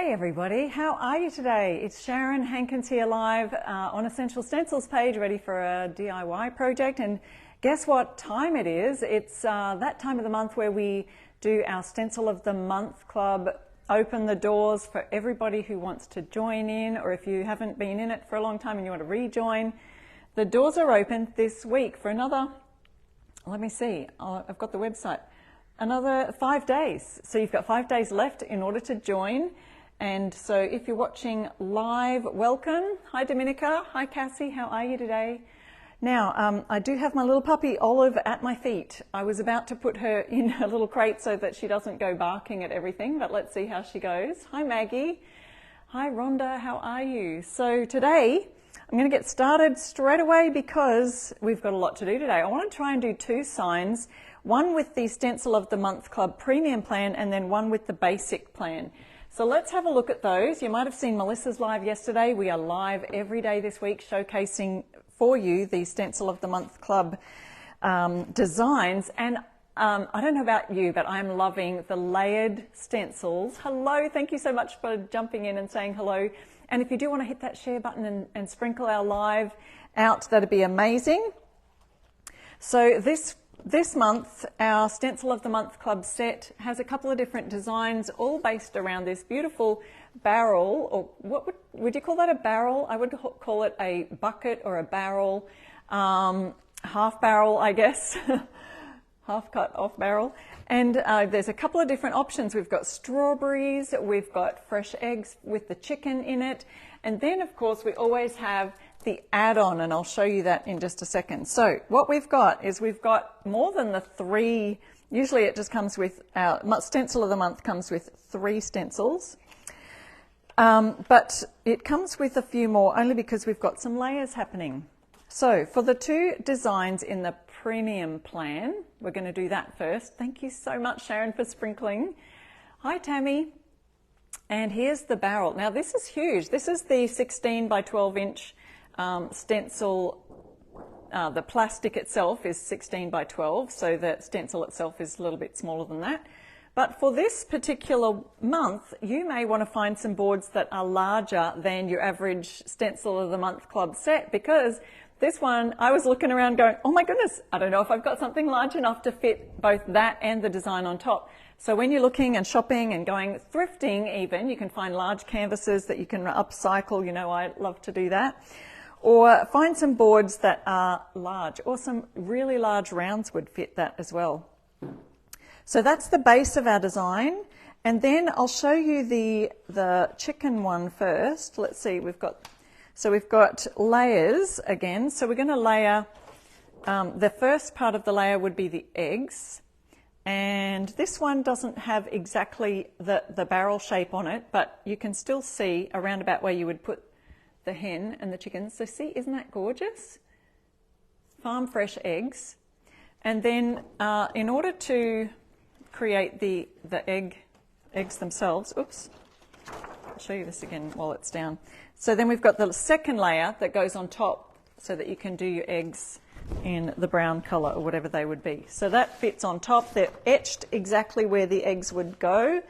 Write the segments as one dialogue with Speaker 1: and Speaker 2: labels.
Speaker 1: Hey everybody, how are you today? It's Sharon Hankins here live on Essential Stencils page, ready for a DIY project. And guess what time it is? It's that time of the month where we do our Stencil of the Month Club, open the doors for everybody who wants to join in, or if you haven't been in it for a long time and you want to rejoin. The doors are open this week for another, let me see, I've got the website, another 5 days. So you've got 5 days left in order to join. And so if you're watching live, welcome. Hi Dominica, hi Cassie, how are you today? Now, I do have my little puppy Olive at my feet. I was about to put her in a little crate so that she doesn't go barking at everything, but let's see how she goes. Hi Maggie, hi Rhonda, how are you? So today, I'm going to get started straight away because we've got a lot to do today. I want to try and do two signs, one with the Stencil of the Month Club Premium plan and then one with the Basic plan. So let's have a look at those. You might have seen Melissa's live yesterday. We are live every day this week showcasing for you the Stencil of the Month Club designs. And I don't know about you, but I'm loving the layered stencils. Hello, thank you so much for jumping in and saying hello. And if you do want to hit that share button and sprinkle our live out, that'd be amazing. So this month, our Stencil of the Month Club set has a couple of different designs, all based around this beautiful barrel, or what would you call that, a barrel? I would call it a bucket or a barrel, half barrel, I guess, half cut off barrel. And there's a couple of different options. We've got strawberries, we've got fresh eggs with the chicken in it, and then of course we always have the add-on, and I'll show you that in just a second. So what we've got is we've got more than the three. Usually it just comes with our Stencil of the Month comes with 3 stencils, but it comes with a few more only because we've got some layers happening. So for the 2 designs in the premium plan, we're going to do that first. Thank you so much, Sharon, for sprinkling. Hi Tammy. And here's the barrel. Now this is huge. This is the 16 by 12 inch stencil. The plastic itself is 16 by 12, so the stencil itself is a little bit smaller than that. But for this particular month, you may want to find some boards that are larger than your average Stencil of the Month Club set, because this one, I was looking around going, oh my goodness, I don't know if I've got something large enough to fit both that and the design on top. So when you're looking and shopping and going thrifting even, you can find large canvases that you can upcycle. You know, I love to do that. Or find some boards that are large, or some really large rounds would fit that as well. So that's the base of our design. And then I'll show you the chicken one first. Let's see, we've got layers again. So we're going to layer, the first part of the layer would be the eggs. And this one doesn't have exactly the barrel shape on it, but you can still see around about where you would put the hen and the chickens. So see, isn't that gorgeous? Farm fresh eggs. And then in order to create the eggs themselves, oops, I'll show you this again while it's down. So then we've got the second layer that goes on top so that you can do your eggs in the brown color or whatever they would be. So that fits on top. They're etched exactly where the eggs would go.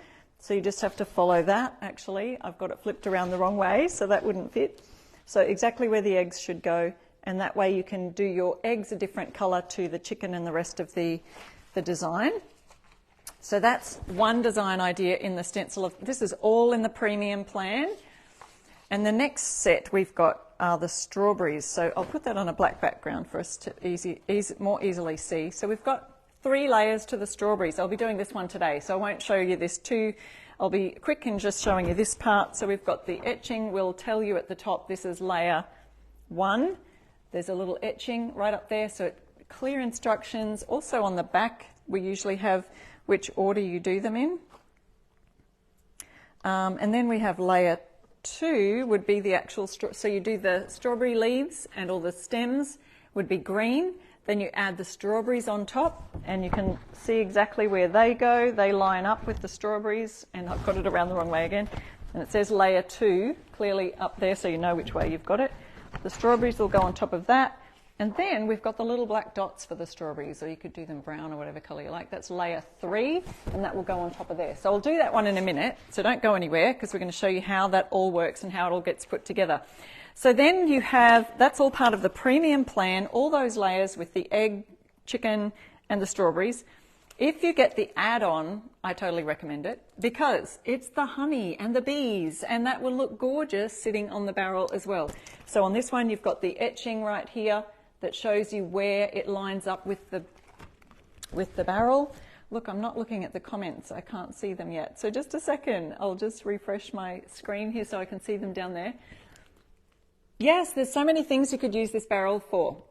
Speaker 1: So you just have to follow that. Actually, I've got it flipped around the wrong way, so that wouldn't fit. So exactly where the eggs should go, and that way you can do your eggs a different color to the chicken and the rest of the design. So that's one design idea in the stencil of, this is all in the premium plan. And the next set we've got are the strawberries. So I'll put that on a black background for us to more easily see. So we've got 3 layers to the strawberries. I'll be doing this one today, so I won't show you this too. I'll be quick in just showing you this part. So we've got the etching. We'll tell you at the top this is layer 1. There's a little etching right up there, so clear instructions. Also on the back we usually have which order you do them in. And then we have layer 2 would be the actual, so you do the strawberry leaves and all the stems would be green. Then you add the strawberries on top, and you can see exactly where they go. They line up with the strawberries, and I've got it around the wrong way again. And it says layer 2 clearly up there, so you know which way you've got it. The strawberries will go on top of that, And then we've got the little black dots for the strawberries, or you could do them brown or whatever colour you like. That's layer 3, and that will go on top of there. So I'll do that one in a minute, so don't go anywhere, because we're going to show you how that all works and how it all gets put together. So then you have, that's all part of the premium plan, all those layers with the egg, chicken, and the strawberries. If you get the add-on, I totally recommend it, because it's the honey and the bees, and that will look gorgeous sitting on the barrel as well. So on this one, you've got the etching right here that shows you where it lines up with the barrel. Look, I'm not looking at the comments. I can't see them yet. So just a second, I'll just refresh my screen here so I can see them down there. Yes, there's so many things you could use this barrel for.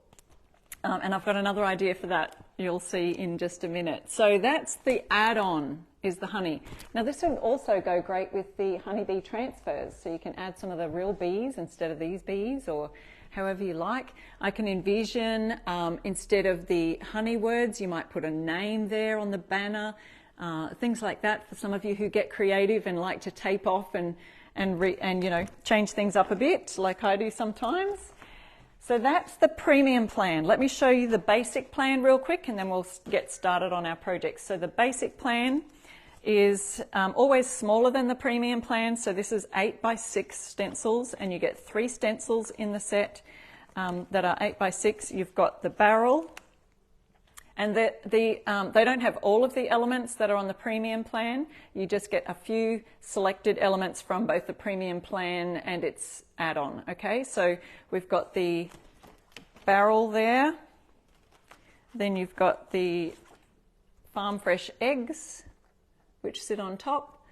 Speaker 1: And I've got another idea for that you'll see in just a minute. So that's the add-on, is the honey. Now this would also go great with the honeybee transfers. So you can add some of the real bees instead of these bees, or however you like. I can envision, instead of the honey words, you might put a name there on the banner, things like that for some of you who get creative and like to tape off and you know, change things up a bit, like I do sometimes. So that's the premium plan. Let me show you the basic plan real quick, and then we'll get started on our project. So the basic plan is always smaller than the premium plan. So this is 8x6 stencils, and you get 3 stencils in the set that are 8x6. You've got the barrel, and they don't have all of the elements that are on the premium plan. You just get a few selected elements from both the premium plan and its add-on. Okay, so we've got the barrel there. Then you've got the farm fresh eggs, which sit on top,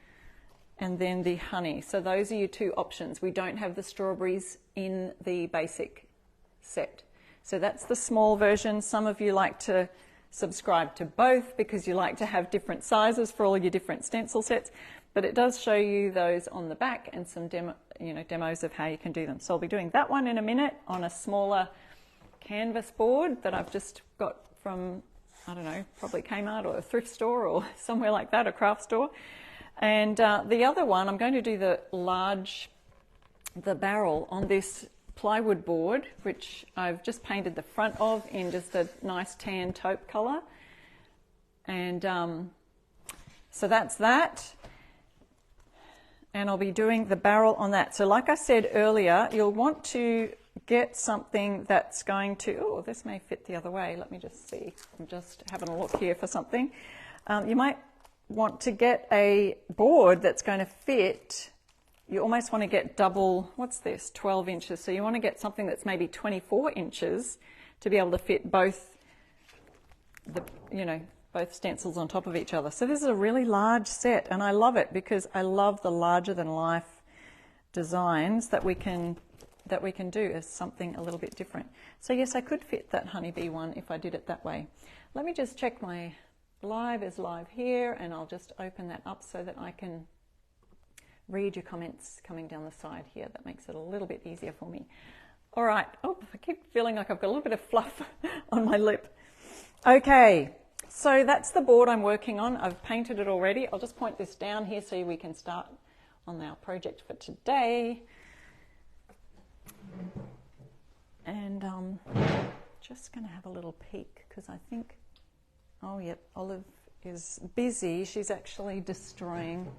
Speaker 1: and then the honey. So those are your 2 options. We don't have the strawberries in the basic set. So that's the small version. Some of you like to subscribe to both because you like to have different sizes for all your different stencil sets, but it does show you those on the back and some demos of how you can do them. So I'll be doing that one in a minute on a smaller canvas board that I've just got from, I don't know, probably Kmart or a thrift store or somewhere like that, a craft store. And the other one, I'm going to do the barrel on this plywood board, which I've just painted the front of in just a nice tan taupe colour. And so that's that. And I'll be doing the barrel on that. So like I said earlier, you'll want to get something that's going to, oh, this may fit the other way. Let me just see. I'm just having a look here for something. You might want to get a board that's going to fit. You almost want to get double, what's this, 12 inches. So you want to get something that's maybe 24 inches to be able to fit both both stencils on top of each other. So this is a really large set, and I love it because I love the larger than life designs that we can do as something a little bit different. So yes, I could fit that honeybee one if I did it that way. Let me just check my live is live here, and I'll just open that up so that I can read your comments coming down the side here. That makes it a little bit easier for me. All right. Oh, I keep feeling like I've got a little bit of fluff on my lip. Okay, so that's the board I'm working on. I've painted it already. I'll just point this down here so we can start on our project for today. And just going to have a little peek because I think, oh, yep, Olive is busy. She's actually destroying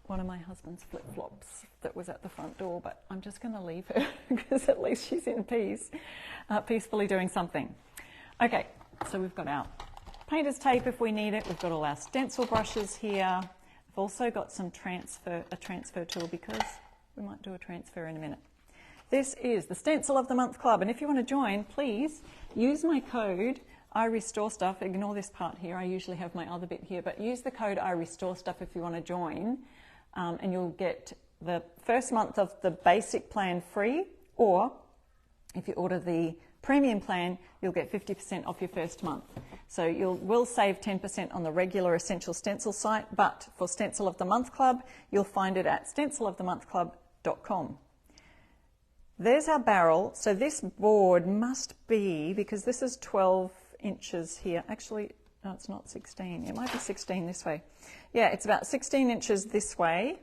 Speaker 1: one of my husband's flip-flops that was at the front door, but I'm just going to leave her because at least she's in peace, peacefully doing something. Okay, so we've got our painter's tape if we need it. We've got all our stencil brushes here. I've also got some a transfer tool because we might do a transfer in a minute. This is the Stencil of the Month Club, and if you want to join, please use my code I Restore Stuff. Ignore this part here. I usually have my other bit here, but use the code I Restore Stuff if you want to join. And you'll get the first month of the basic plan free, or if you order the premium plan, you'll get 50% off your first month. So we'll save 10% on the regular Essential Stencil site, but for Stencil of the Month Club, you'll find it at stencilofthemonthclub.com. There's our barrel. So this board must be, because this is 12 inches here. Actually, no, it's not 16. It might be 16 this way. Yeah, it's about 16 inches this way,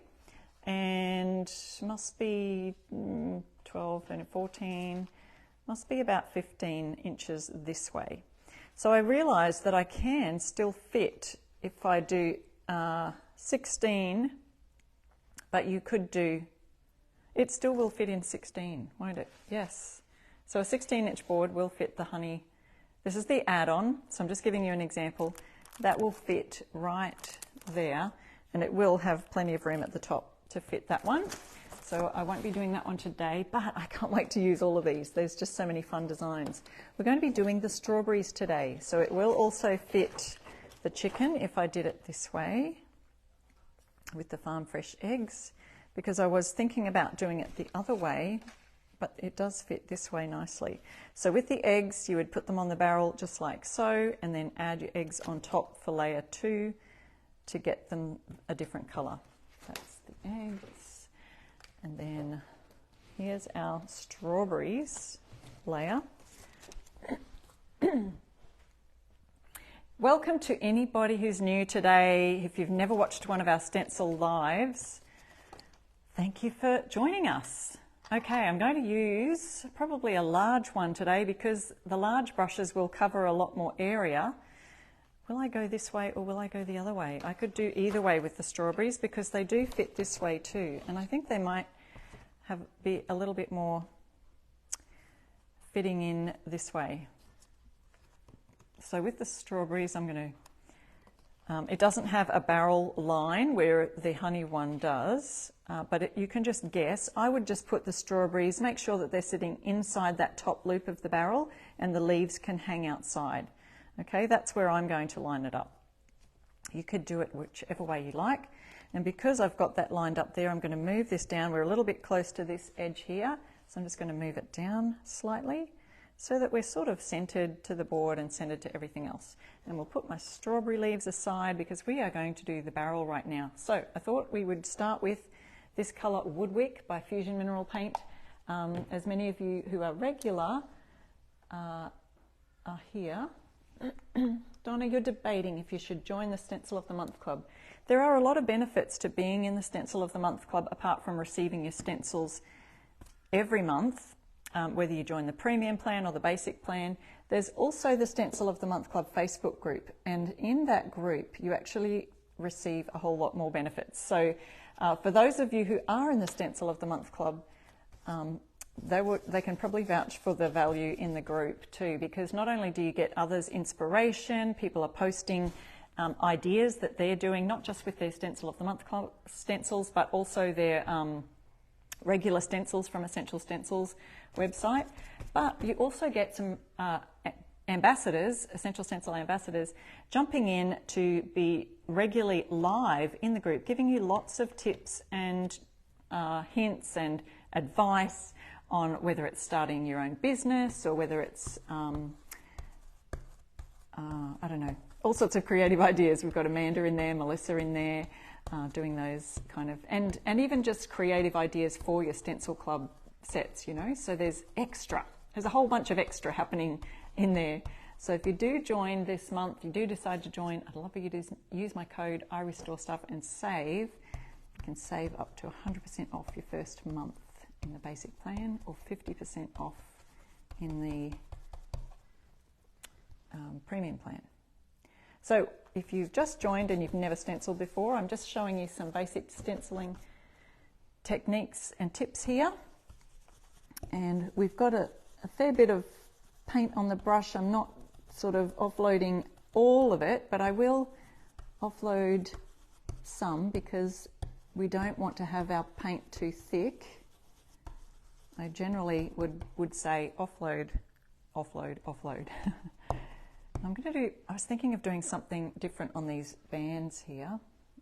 Speaker 1: and must be 12 and 14. must be about 15 inches this way. So I realised that I can still fit if I do 16, but you could do, it still will fit in 16, won't it? Yes. So a 16-inch board will fit the honey. This is the add-on, so I'm just giving you an example. That will fit right there, and it will have plenty of room at the top to fit that one. So I won't be doing that one today, but I can't wait to use all of these. There's just so many fun designs. We're going to be doing the strawberries today, so it will also fit the chicken if I did it this way with the farm fresh eggs, because I was thinking about doing it the other way, but it does fit this way nicely. So with the eggs, you would put them on the barrel just like so, and then add your eggs on top for layer 2 to get them a different colour. That's the eggs. And then here's our strawberries layer. Welcome to anybody who's new today. If you've never watched one of our stencil lives, thank you for joining us. Okay, I'm going to use probably a large one today because the large brushes will cover a lot more area. Will I go this way or will I go the other way? I could do either way with the strawberries because they do fit this way too. And I think they might be a little bit more fitting in this way. So with the strawberries, I'm going to, it doesn't have a barrel line where the honey one does, but you can just guess. I would just put the strawberries, make sure that they're sitting inside that top loop of the barrel and the leaves can hang outside. Okay, that's where I'm going to line it up. You could do it whichever way you like. And because I've got that lined up there, I'm going to move this down. We're a little bit close to this edge here, so I'm just going to move it down slightly so that we're sort of centered to the board and centered to everything else. And we'll put my strawberry leaves aside because we are going to do the barrel right now. So I thought we would start with this colour Woodwick by Fusion Mineral Paint. As many of you who are regular are here. Donna, you're debating if you should join the Stencil of the Month Club. There are a lot of benefits to being in the Stencil of the Month Club apart from receiving your stencils every month, whether you join the premium plan or the basic plan. There's also the Stencil of the Month Club Facebook group, and in that group you actually receive a whole lot more benefits. So for those of you who are in the Stencil of the Month Club, they can probably vouch for the value in the group too, because not only do you get others' inspiration, people are posting ideas that they're doing, not just with their Stencil of the Month Club stencils, but also their regular stencils from Essential Stencils website. But you also get some ambassadors, Essential Stencil ambassadors, jumping in to be regularly live in the group, giving you lots of tips and hints and advice on whether it's starting your own business or whether it's, I don't know, all sorts of creative ideas. We've got Amanda in there, Melissa in there, doing those kind of, and even just creative ideas for your Stencil Club sets, you know. So there's a whole bunch of extra happening in there. So if you do join this month, you do decide to join, I'd love for you to use my code iRestoreStuff and save. You can save up to 100% off your first month in the basic plan or 50% off in the premium plan. So if you've just joined and you've never stenciled before, I'm just showing you some basic stenciling techniques and tips here. And we've got a fair bit of paint on the brush. I'm not sort of offloading all of it, but I will offload some because we don't want to have our paint too thick. I generally would say offload, offload, offload. I was thinking of doing something different on these bands here.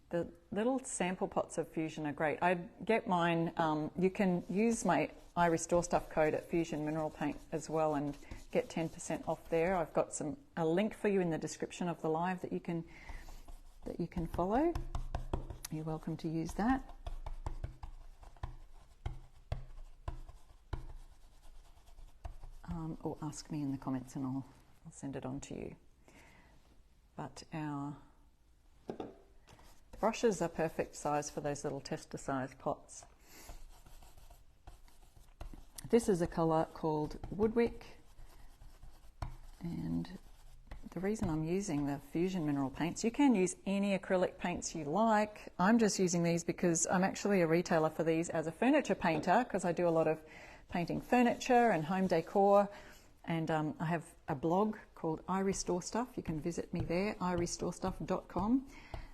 Speaker 1: The little sample pots of Fusion are great. I get mine, you can use my iRestoreStuff code at Fusion Mineral Paint as well and get 10% off there. I've got a link for you in the description of the live that you can follow. You're welcome to use that. Or ask me in the comments and I'll send it on to you. But our brushes are perfect size for those little tester size pots. This is a colour called Woodwick, and the reason I'm using the Fusion Mineral paints, you can use any acrylic paints you like. I'm just using these because I'm actually a retailer for these as a furniture painter, because I do a lot of painting furniture and home decor, and I have a blog called I Restore Stuff. You can visit me there, irestorestuff.com,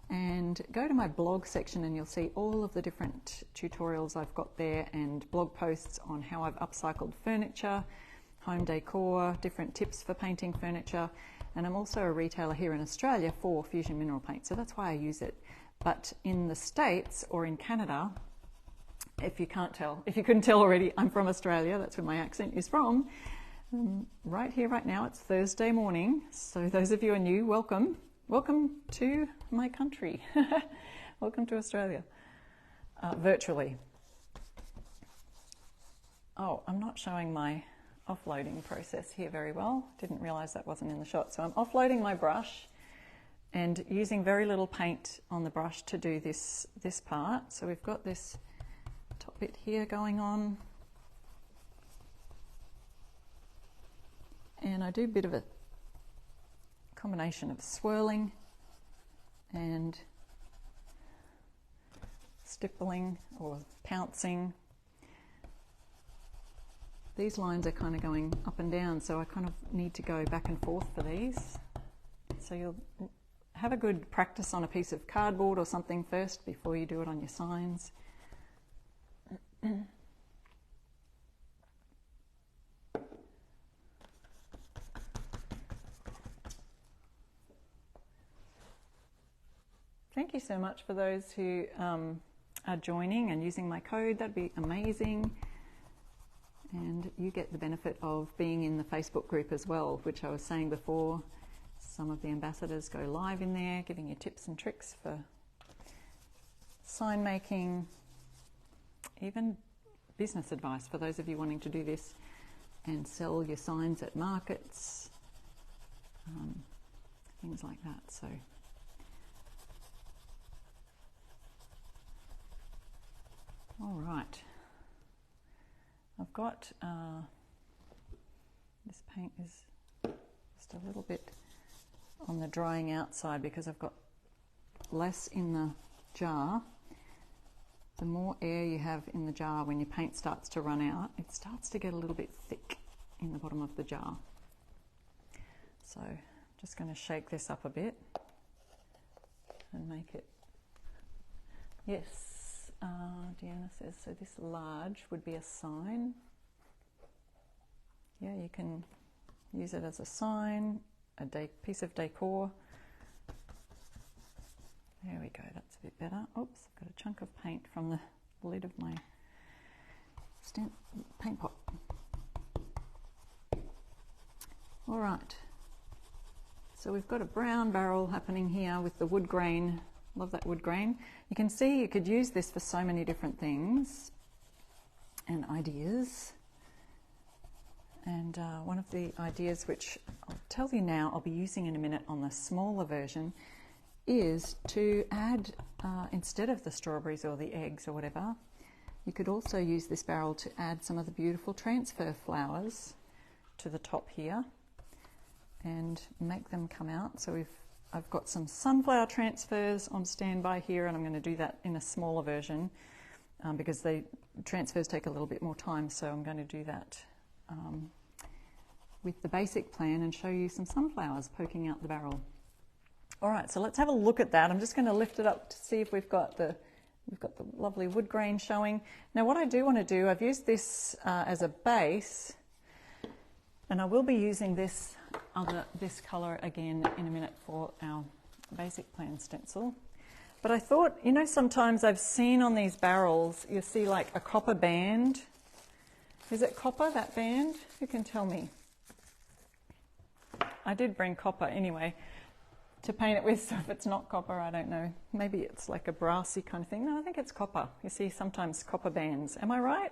Speaker 1: and go to my blog section and you'll see all of the different tutorials I've got there and blog posts on how I've upcycled furniture, home decor, different tips for painting furniture. And I'm also a retailer here in Australia for Fusion Mineral paint, so that's why I use it. But in the States or in Canada, if you couldn't tell already, I'm from Australia, that's where my accent is from. Right here, right now, it's Thursday morning, so those of you who are new, welcome. Welcome to my country. Welcome to Australia, virtually. Oh, I'm not showing my offloading process here very well. Didn't realise that wasn't in the shot. So I'm offloading my brush and using very little paint on the brush to do this part. So we've got this top bit here going on. And I do a bit of a combination of swirling and stippling or pouncing. These lines are kind of going up and down, so I kind of need to go back and forth for these. So you'll have a good practice on a piece of cardboard or something first before you do it on your signs. Thank you so much for those who are joining and using my code. That'd be amazing. And you get the benefit of being in the Facebook group as well, which I was saying before. Some of the ambassadors go live in there, giving you tips and tricks for sign making, even business advice for those of you wanting to do this and sell your signs at markets, things like that. So all right. I've got, this paint is just a little bit on the drying out side because I've got less in the jar. The more air you have in the jar when your paint starts to run out, it starts to get a little bit thick in the bottom of the jar. So I'm just going to shake this up a bit and make it, yes. Deanna says, so this large would be a sign. Yeah, you can use it as a sign, a piece of decor. There we go, that's a bit better. Oops, I've got a chunk of paint from the lid of my paint pot. All right, so we've got a brown barrel happening here with the wood grain. Love that wood grain. You can see you could use this for so many different things and ideas. And one of the ideas which I'll tell you now, I'll be using in a minute on the smaller version, is to add, instead of the strawberries or the eggs or whatever, you could also use this barrel to add some of the beautiful transfer flowers to the top here and make them come out. So I've got some sunflower transfers on standby here, and I'm going to do that in a smaller version because transfers take a little bit more time, so I'm going to do that with the basic plan and show you some sunflowers poking out the barrel. All right, so let's have a look at that. I'm just going to lift it up to see if we've got the lovely wood grain showing. Now what I do want to do, I've used this as a base, and I will be using this colour again in a minute for our basic plan stencil. But I thought, you know, sometimes I've seen on these barrels, you see like a copper band. Is it copper, that band? Who can tell me? I did bring copper anyway to paint it with, so if it's not copper, I don't know. Maybe it's like a brassy kind of thing. No, I think it's copper. You see sometimes copper bands. Am I right?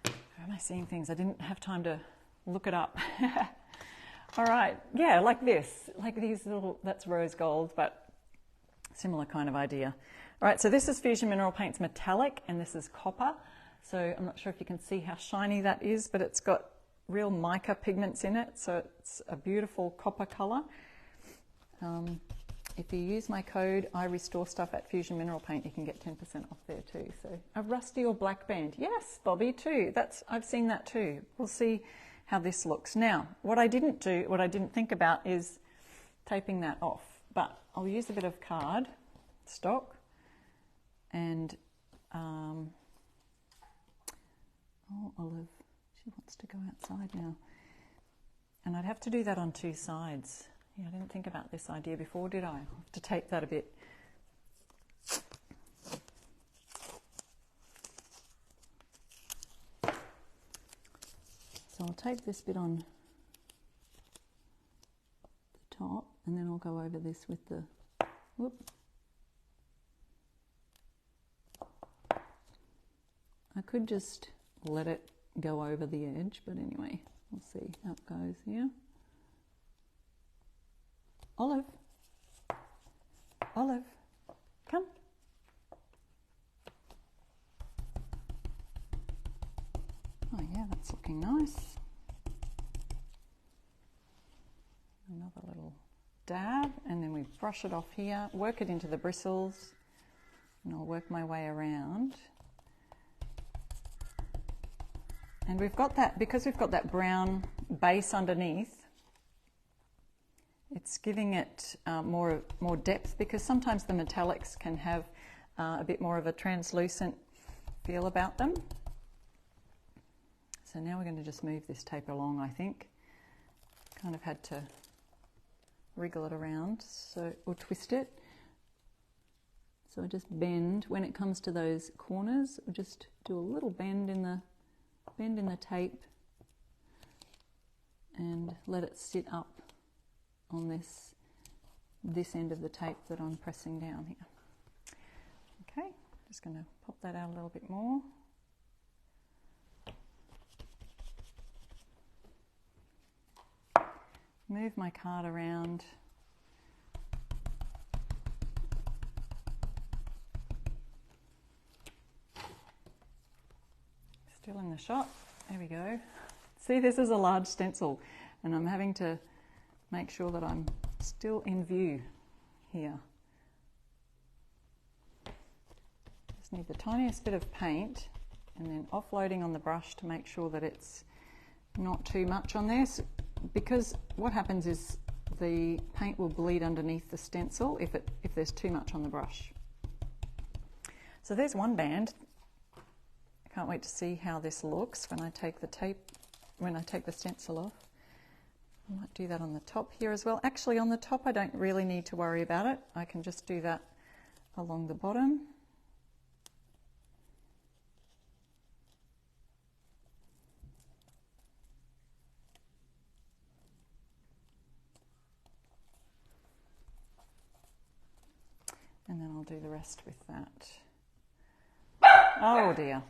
Speaker 1: Or am I seeing things? I didn't have time to look it up. All right, yeah, like this, like these little, that's rose gold, but similar kind of idea. All right, so this is Fusion Mineral Paints Metallic, and this is copper. So I'm not sure if you can see how shiny that is, but it's got real mica pigments in it, so it's a beautiful copper colour. If you use my code iRestoreStuff at Fusion Mineral Paint, you can get 10% off there too. So a rusty or black band. Yes, Bobby, too. I've seen that too. We'll see how this looks. Now, what I didn't think about is taping that off, but I'll use a bit of card stock and Olive, she wants to go outside now. And I'd have to do that on two sides. Yeah, I didn't think about this idea before, did I? I'll have to tape that a bit. So I'll tape this bit on the top, and then I'll go over this with the, whoop. I could just let it go over the edge, but anyway, we'll see how it goes here. Olive, Olive, come. Oh yeah, that's looking nice. Another little dab, and then we brush it off here, work it into the bristles, and I'll work my way around. And we've got that, because we've got that brown base underneath, it's giving it more depth, because sometimes the metallics can have a bit more of a translucent feel about them. So now we're going to just move this tape along, I think. Kind of had to wriggle it around, or twist it. So I just bend, when it comes to those corners, we'll just do a little bend in the tape and let it sit up on this end of the tape that I'm pressing down here. Okay, just going to pop that out a little bit more. Move my card around. Still in the shot. There we go. See, this is a large stencil, and I'm having to make sure that I'm still in view here. Just need the tiniest bit of paint, and then offloading on the brush to make sure that it's not too much on there, because what happens is the paint will bleed underneath the stencil if there's too much on the brush. So there's one band. I can't wait to see how this looks when I take the stencil off. I might do that on the top here as well. Actually, on the top I don't really need to worry about it. I can just do that along the bottom. And then I'll do the rest with that. Oh dear.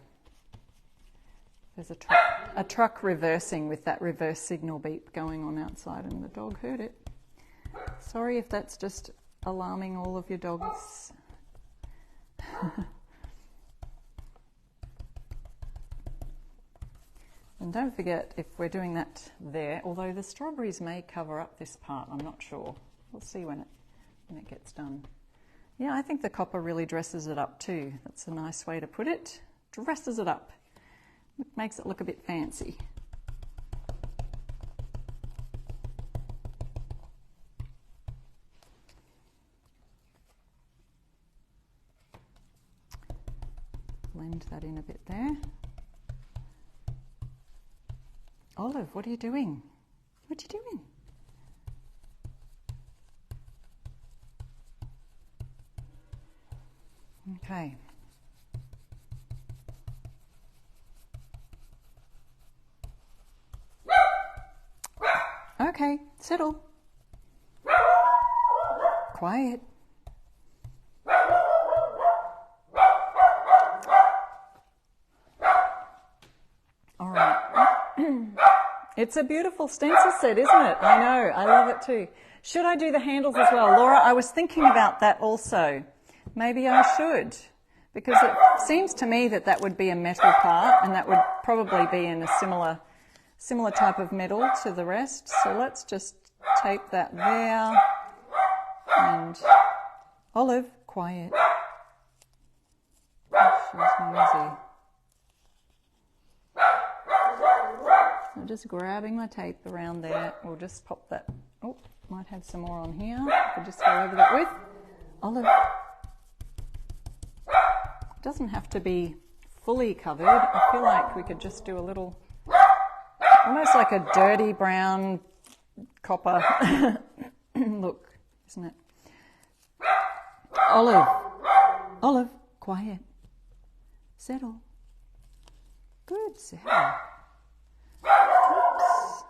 Speaker 1: There's a truck reversing with that reverse signal beep going on outside, and the dog heard it. Sorry if that's just alarming all of your dogs. And don't forget, if we're doing that there, although the strawberries may cover up this part, I'm not sure. We'll see when it gets done. Yeah, I think the copper really dresses it up too. That's a nice way to put it. Dresses it up. It makes it look a bit fancy. Blend that in a bit there. Olive, what are you doing? What are you doing? Okay. Okay, settle. Quiet. All right. It's a beautiful stencil set, isn't it? I know, I love it too. Should I do the handles as well? Laura, I was thinking about that also. Maybe I should, because it seems to me that that would be a metal part, and that would probably be in a similar type of metal to the rest. So let's just tape that there. And Olive, quiet. Oh, she's noisy. I'm just grabbing my tape around there. We'll just pop that. Oh, might have some more on here. We'll just go over that with Olive. It doesn't have to be fully covered. I feel like we could just do a little, almost like a dirty brown copper look, isn't it? Olive, Olive, quiet. Settle. Good, settle. Oops.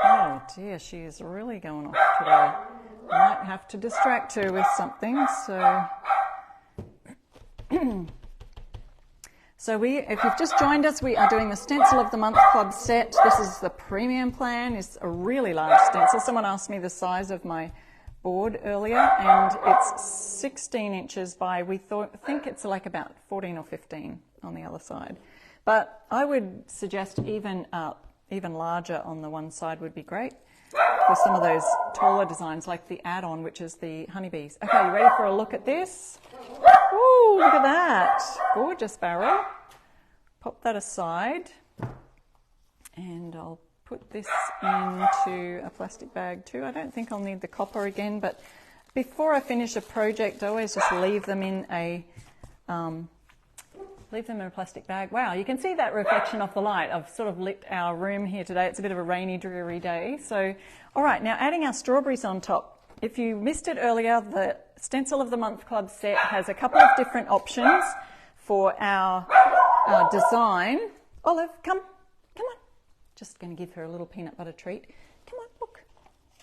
Speaker 1: Oh dear, she is really going off today. I might have to distract her with something, so... if you've just joined us, we are doing the Stencil of the Month Club set. This is the premium plan. It's a really large stencil. Someone asked me the size of my board earlier, and it's 16 inches by, think it's like about 14 or 15 on the other side. But I would suggest even larger on the one side would be great for some of those taller designs, like the add-on, which is the honeybees. Okay, you ready for a look at this? Ooh, look at that. Gorgeous barrel. Pop that aside. And I'll put this into a plastic bag too. I don't think I'll need the copper again, but before I finish a project, I always just leave them in a plastic bag. Wow, you can see that reflection of the light. I've sort of lit our room here today. It's a bit of a rainy, dreary day. So, all right, now adding our strawberries on top. If you missed it earlier, the Stencil of the Month Club set has a couple of different options for our design. Olive, come on. Just going to give her a little peanut butter treat. Come on, look.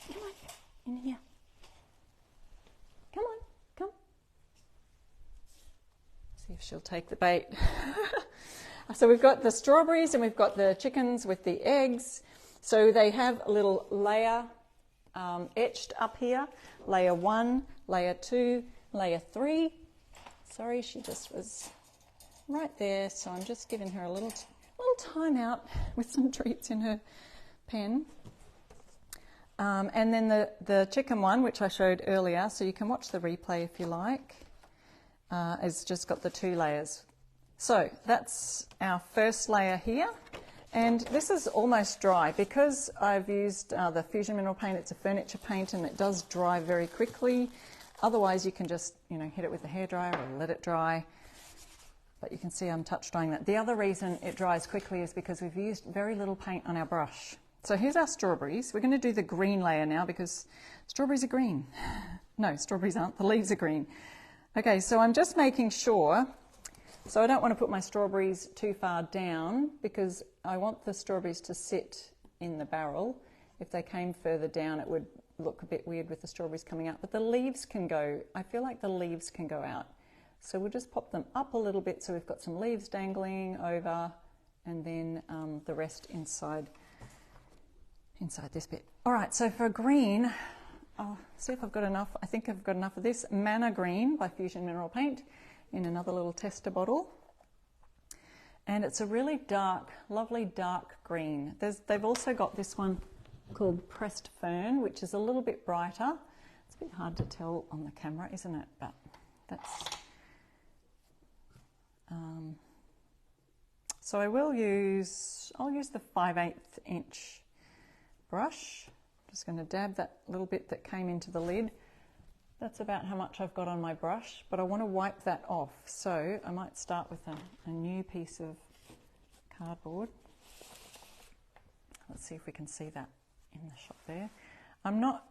Speaker 1: Come on, in here. Come. See if she'll take the bait. So we've got the strawberries and we've got the chickens with the eggs. So they have a little layer etched up here. Layer 1, layer 2, layer 3. Sorry, she just was right there. So I'm just giving her a little time out with some treats in her pen. And then the chicken one, which I showed earlier, so you can watch the replay if you like, has just got the 2 layers. So that's our first layer here. And this is almost dry because I've used the Fusion Mineral Paint. It's a furniture paint and it does dry very quickly. Otherwise you can just, hit it with a hairdryer or let it dry. But you can see I'm touch drying that. The other reason it dries quickly is because we've used very little paint on our brush. So here's our strawberries. We're going to do the green layer now because strawberries are green. No, strawberries aren't. The leaves are green. Okay, so I'm just making sure. So I don't want to put my strawberries too far down because I want the strawberries to sit in the barrel. If they came further down, it would look a bit weird with the strawberries coming out. But the leaves can go, I feel like the leaves can go out. So we'll just pop them up a little bit so we've got some leaves dangling over and then the rest inside this bit. All right, so for green, I'll see if I've got enough. I think I've got enough of this Mana Green by Fusion Mineral Paint in another little tester bottle. And it's a really dark, lovely dark green. They've also got this one called Pressed Fern, which is a little bit brighter. It's a bit hard to tell on the camera, isn't it? But that's... so I'll use the 5/8 inch brush. I'm just going to dab that little bit that came into the lid. That's about how much I've got on my brush, but I want to wipe that off. So I might start with a new piece of cardboard. Let's see if we can see that in the shot there.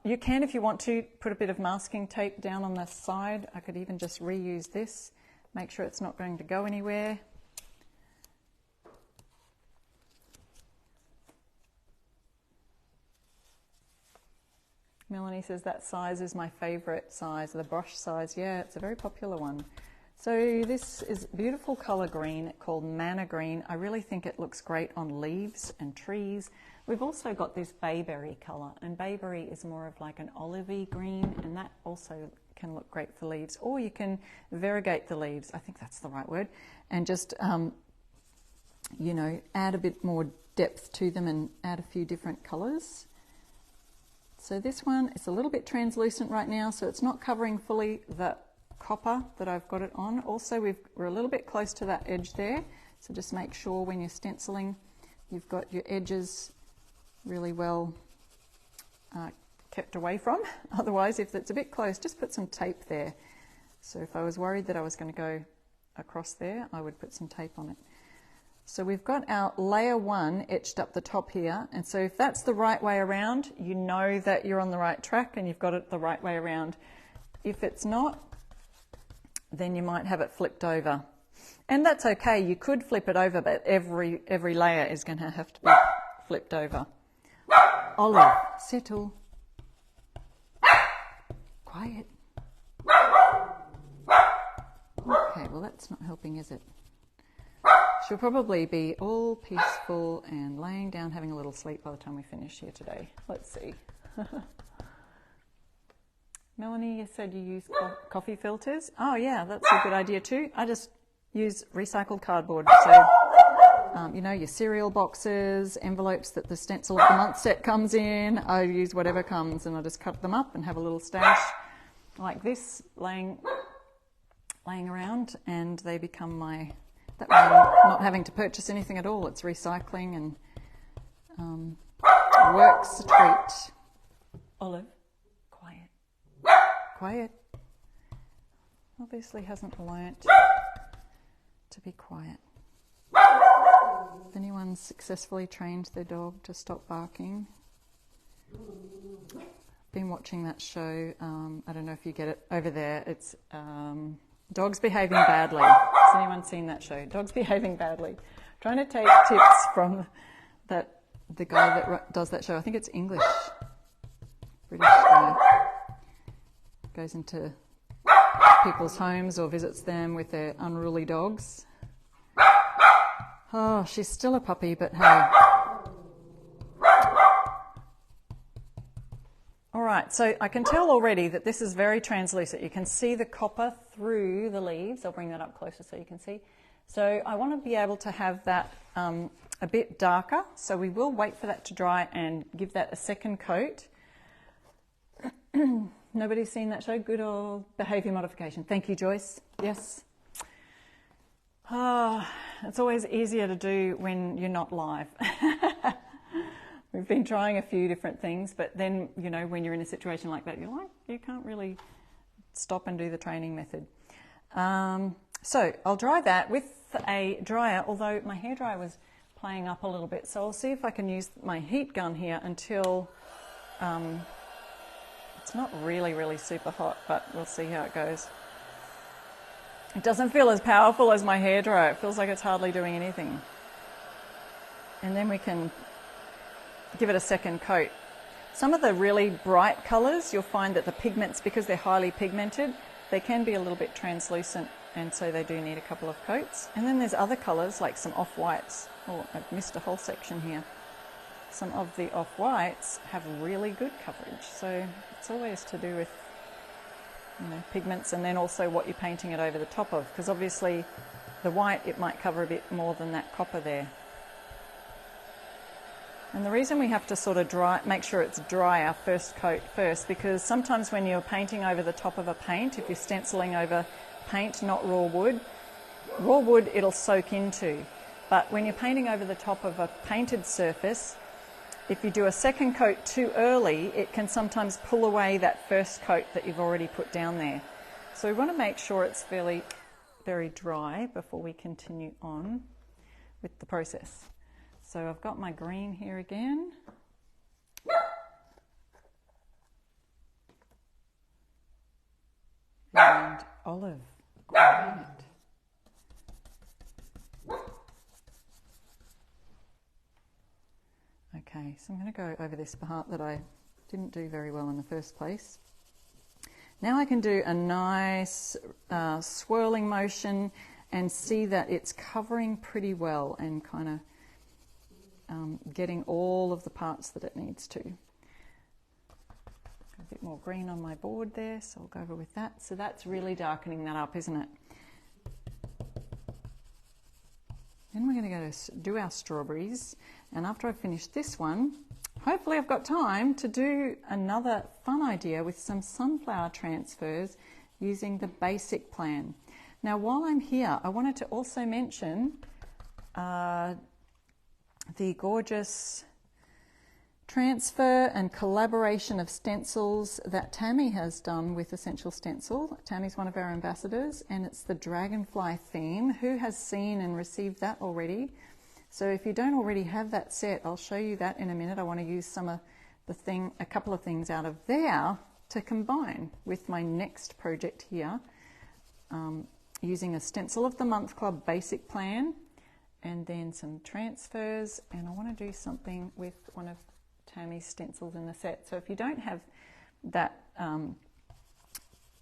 Speaker 1: You can, if you want to, put a bit of masking tape down on the side. I could even just reuse this. Make sure it's not going to go anywhere. Melanie says that size is my favourite size, the brush size. Yeah, it's a very popular one. So this is beautiful colour green called Mana Green. I really think it looks great on leaves and trees. We've also got this bayberry colour, and bayberry is more of like an olivey green, and that also can look great for leaves. Or you can variegate the leaves, I think that's the right word, and just, you know, add a bit more depth to them and add a few different colours. So this one, it's a little bit translucent right now, so it's not covering fully the copper that I've got it on. Also, we're a little bit close to that edge there, so just make sure when you're stenciling you've got your edges really well kept away from. Otherwise, if it's a bit close, just put some tape there. So if I was worried that I was going to go across there, I would put some tape on it. So we've got our layer 1 etched up the top here, and so if that's the right way around, you know that you're on the right track and you've got it the right way around. If it's not, then you might have it flipped over. And that's okay, you could flip it over, but every layer is going to have to be flipped over. Olive, settle. Quiet. Okay, well that's not helping, is it? She'll probably be all peaceful and laying down having a little sleep by the time we finish here today. Let's see. Melanie, you said you use coffee filters. Oh yeah, that's a good idea too. I just use recycled cardboard. So, you know, your cereal boxes, envelopes that the stencil of the month set comes in. I use whatever comes and I just cut them up and have a little stash like this laying around, and they become my... That way I'm not having to purchase anything at all. It's recycling and works a treat. Olive, quiet. Quiet. Obviously hasn't learnt to be quiet. If anyone's successfully trained their dog to stop barking. I've been watching that show. I don't know if you get it over there. It's Dogs Behaving Badly. Has anyone seen that show? Dogs Behaving Badly. Trying to take tips from the guy that does that show. I think it's English. British guy. Goes into people's homes or visits them with their unruly dogs. Oh, she's still a puppy, but hey. All right, so I can tell already that this is very translucent. You can see the copper through the leaves. I'll bring that up closer so you can see. So I want to be able to have that a bit darker. So we will wait for that to dry and give that a second coat. Nobody's seen that show? Good old behaviour modification. Thank you, Joyce. Yes. It's always easier to do when you're not live. We've been trying a few different things, but then, you know, when you're in a situation like that, you're like, you can't really stop and do the training method. So I'll dry that with a dryer, although my hairdryer was playing up a little bit. So I'll see if I can use my heat gun here until it's not really super hot, but we'll see how it goes. It doesn't feel as powerful as my hairdryer. It feels like it's hardly doing anything. And then we can give it a second coat. Some of the really bright colours, you'll find that the pigments, because they're highly pigmented, they can be a little bit translucent, and so they do need a couple of coats. And then there's other colours like some off-whites. Oh, I've missed a whole section here. Some of the off-whites have really good coverage, so it's always to do with, you know, pigments, and then also what you're painting it over the top of, because obviously the white, it might cover a bit more than that copper there. And the reason we have to sort of make sure it's dry our first coat first, because sometimes when you're painting over the top of a paint, if you're stenciling over paint, not raw wood it'll soak into. But when you're painting over the top of a painted surface, if you do a second coat too early, it can sometimes pull away that first coat that you've already put down there. So we want to make sure it's very dry before we continue on with the process. So I've got my green here again. And olive. Great. Okay, so I'm going to go over this part that I didn't do very well in the first place. Now I can do a nice swirling motion and see that it's covering pretty well and kind of getting all of the parts that it needs to. bit more green on my board there, so I'll go over with that. So that's really darkening that up, isn't it? Then we're going to go to do our strawberries, and after I finish this one, hopefully I've got time to do another fun idea with some sunflower transfers using the basic plan. Now while I'm here, I wanted to also mention the gorgeous transfer and collaboration of stencils that Tammy has done with Essential Stencil. Tammy's one of our ambassadors, and it's the dragonfly theme. Who has seen and received that already? So if you don't already have that set, I'll show you that in a minute. I want to use some of a couple of things out of there to combine with my next project here, using a Stencil of the Month Club basic plan, and then some transfers, and I want to do something with one of Tammy's stencils in the set. So if you don't have that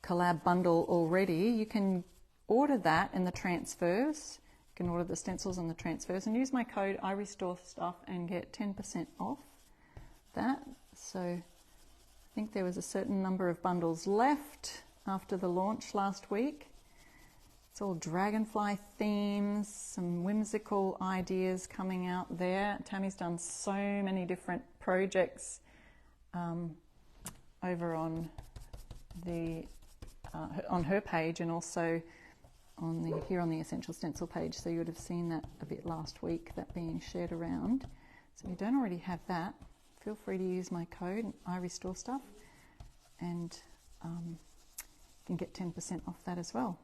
Speaker 1: collab bundle already, you can order that in the transfers. You can order the stencils and the transfers and use my code IRestoreStuff and get 10% off that. So I think there was a certain number of bundles left after the launch last week. It's all dragonfly themes, some whimsical ideas coming out there. Tammy's done so many different projects over on her page, and also on here on the Essential Stencil page. So you would have seen that a bit last week, that being shared around. So if you don't already have that, feel free to use my code IRestoreStuff, and you can get 10% off that as well.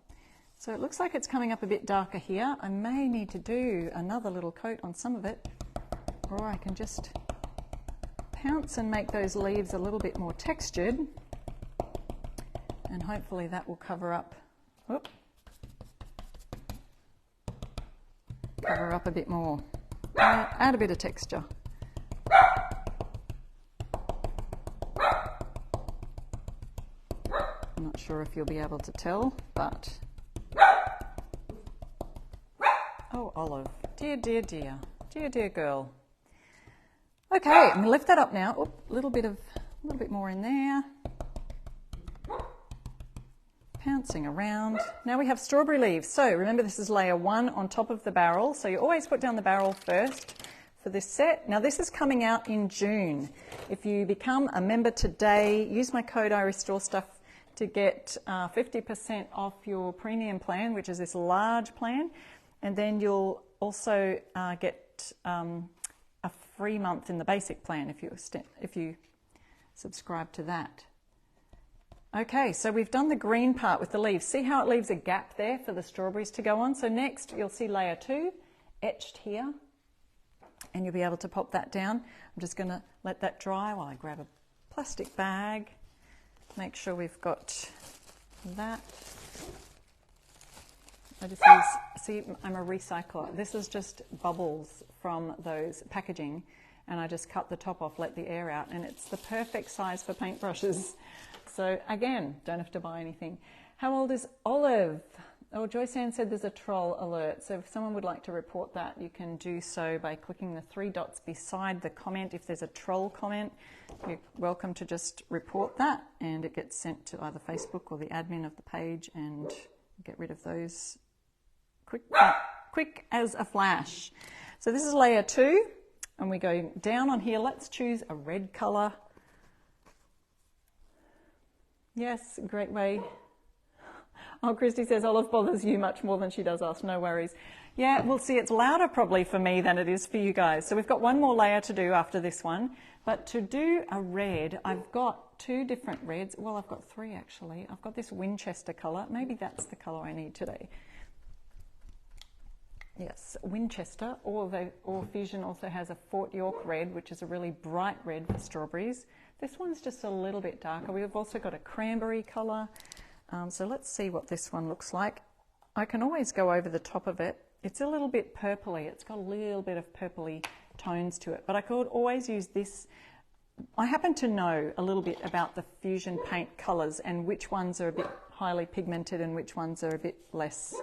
Speaker 1: So it looks like it's coming up a bit darker here. I may need to do another little coat on some of it, or I can just pounce and make those leaves a little bit more textured, and hopefully that will cover up a bit more, add a bit of texture. I'm not sure if you'll be able to tell, but oh, Olive, dear, dear, dear, dear, dear girl. Okay, I'm going to lift that up now. Oop, a little bit more in there. Pouncing around. Now we have strawberry leaves. So remember, this is layer 1 on top of the barrel. So you always put down the barrel first for this set. Now this is coming out in June. If you become a member today, use my code IRestoreStuff to get 50% off your premium plan, which is this large plan. And then you'll also get a free month in the basic plan if you subscribe to that. Okay, so we've done the green part with the leaves. See how it leaves a gap there for the strawberries to go on? So next you'll see layer 2 etched here, and you'll be able to pop that down. I'm just going to let that dry while I grab a plastic bag. Make sure we've got that. I just use, see, I'm a recycler. This is just bubbles from those packaging, and I just cut the top off, let the air out, and it's the perfect size for paintbrushes. So again, don't have to buy anything. How old is Olive? Oh, Joyce Ann said there's a troll alert. So if someone would like to report that, you can do so by clicking the 3 dots beside the comment. If there's a troll comment, you're welcome to just report that, and it gets sent to either Facebook or the admin of the page, and get rid of those quick as a flash. So this is layer 2, and we go down on here. Let's choose a red color. Yes, great way. Oh, Christy says Olive bothers you much more than she does us. No worries. Yeah, we'll see. It's louder probably for me than it is for you guys. So we've got one more layer to do after this one. But to do a red, I've got 2 different reds. Well, I've got 3 actually. I've got this Winchester color. Maybe that's the color I need today. Yes, Winchester, or Fusion also has a Fort York red, which is a really bright red for strawberries. This one's just a little bit darker. We've also got a cranberry colour. So let's see what this one looks like. I can always go over the top of it. It's a little bit purpley. It's got a little bit of purpley tones to it, but I could always use this. I happen to know a little bit about the Fusion paint colours and which ones are a bit highly pigmented and which ones are a bit less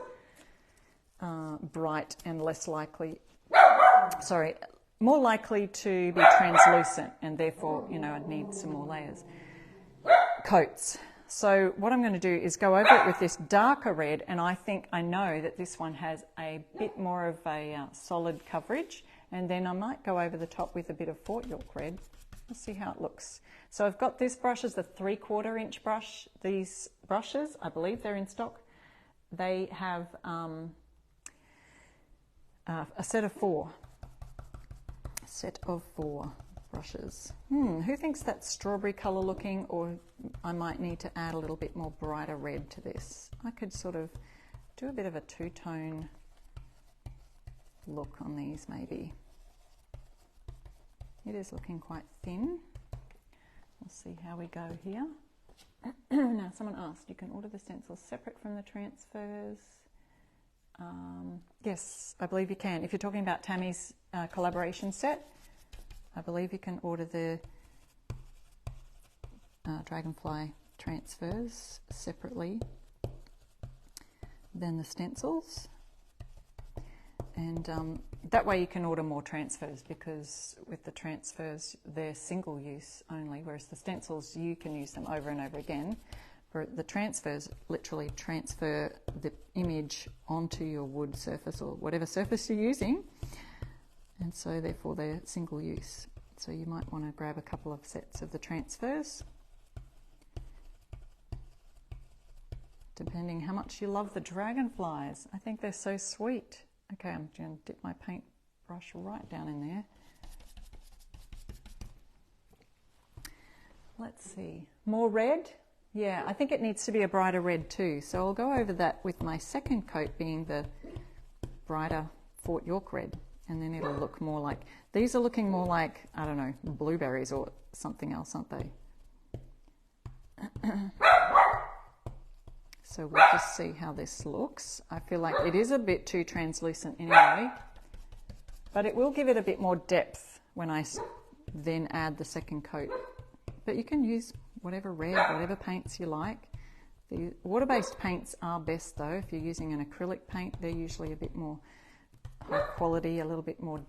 Speaker 1: bright and less likely, more likely to be translucent, and therefore, you know, I'd need some more layers. coats. So what I'm going to do is go over it with this darker red, and I think I know that this one has a bit more of a solid coverage, and then I might go over the top with a bit of Fort York red. Let's see how it looks. So I've got this brush as the 3/4 inch brush. These brushes, I believe they're in stock. They have a set of four brushes. Who thinks that's strawberry colour looking, or I might need to add a little bit more brighter red to this? I could sort of do a bit of a two-tone look on these maybe. It is looking quite thin. We'll see how we go here. Now, someone asked, you can order the stencils separate from the transfers. Yes, I believe you can. If you're talking about Tammy's collaboration set, I believe you can order the Dragonfly transfers separately than the stencils. And that way you can order more transfers, because with the transfers they're single use only, whereas the stencils you can use them over and over again. But the transfers literally transfer the image onto your wood surface or whatever surface you're using, and so therefore they're single use. So you might want to grab a couple of sets of the transfers, depending how much you love the dragonflies. I think they're so sweet. Okay, I'm going to dip my paintbrush right down in there. Let's see, more red? Yeah, I think it needs to be a brighter red too. So I'll go over that with my second coat being the brighter Fort York red, and then it'll look more like, these are looking more like, I don't know, blueberries or something else, aren't they? So we'll just see how this looks. I feel like it is a bit too translucent anyway, but it will give it a bit more depth when I then add the second coat. But you can use whatever red, whatever paints you like. The water-based paints are best though. If you're using an acrylic paint, they're usually a bit more high quality, a little bit more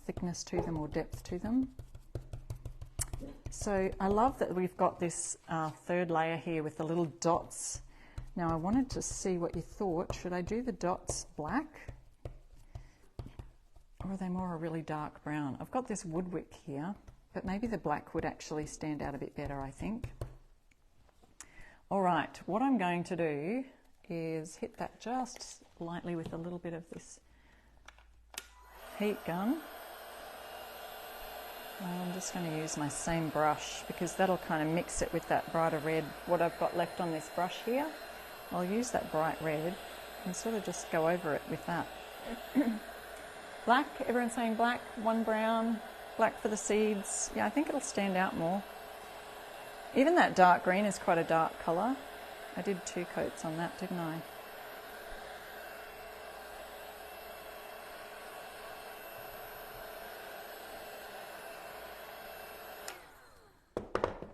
Speaker 1: thickness to them or depth to them. So I love that we've got this third layer here with the little dots. Now I wanted to see what you thought. Should I do the dots black, or are they more a really dark brown? I've got this woodwick here, but maybe the black would actually stand out a bit better, I think. All right, what I'm going to do is hit that just lightly with a little bit of this heat gun. I'm just going to use my same brush because that'll kind of mix it with that brighter red, what I've got left on this brush here. I'll use that bright red and sort of just go over it with that. Black, everyone's saying black, one brown, black for the seeds. Yeah, I think it'll stand out more. Even that dark green is quite a dark colour. I did 2 coats on that, didn't I?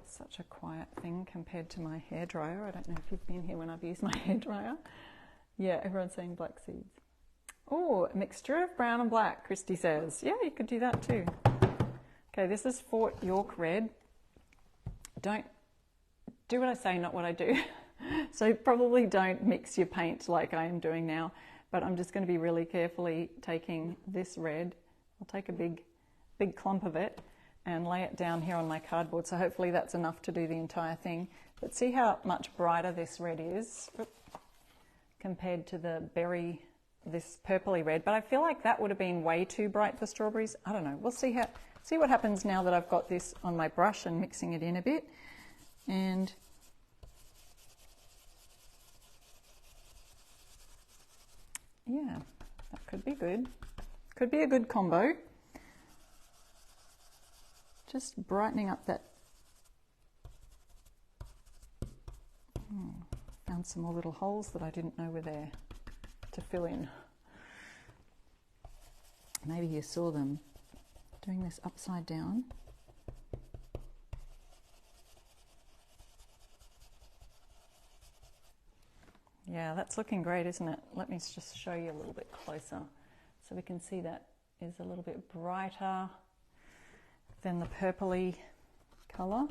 Speaker 1: Such a quiet thing compared to my hairdryer. I don't know if you've been here when I've used my hairdryer. Yeah, everyone's saying black seeds. Oh, a mixture of brown and black, Christy says. Yeah, you could do that too. Okay, this is Fort York red. Don't do what I say, not what I do. So probably don't mix your paint like I am doing now, but I'm just going to be really carefully taking this red. I'll take a big clump of it and lay it down here on my cardboard. So hopefully that's enough to do the entire thing. But see how much brighter this red is compared to the berry, this purpley red. But I feel like that would have been way too bright for strawberries. I don't know. We'll see what happens now that I've got this on my brush and mixing it in a bit. And yeah, that could be good. Could be a good combo. Just brightening up that. Found some more little holes that I didn't know were there to fill in. Maybe you saw them. Doing this upside down. Yeah, that's looking great, isn't it? Let me just show you a little bit closer so we can see that is a little bit brighter than the purpley colour.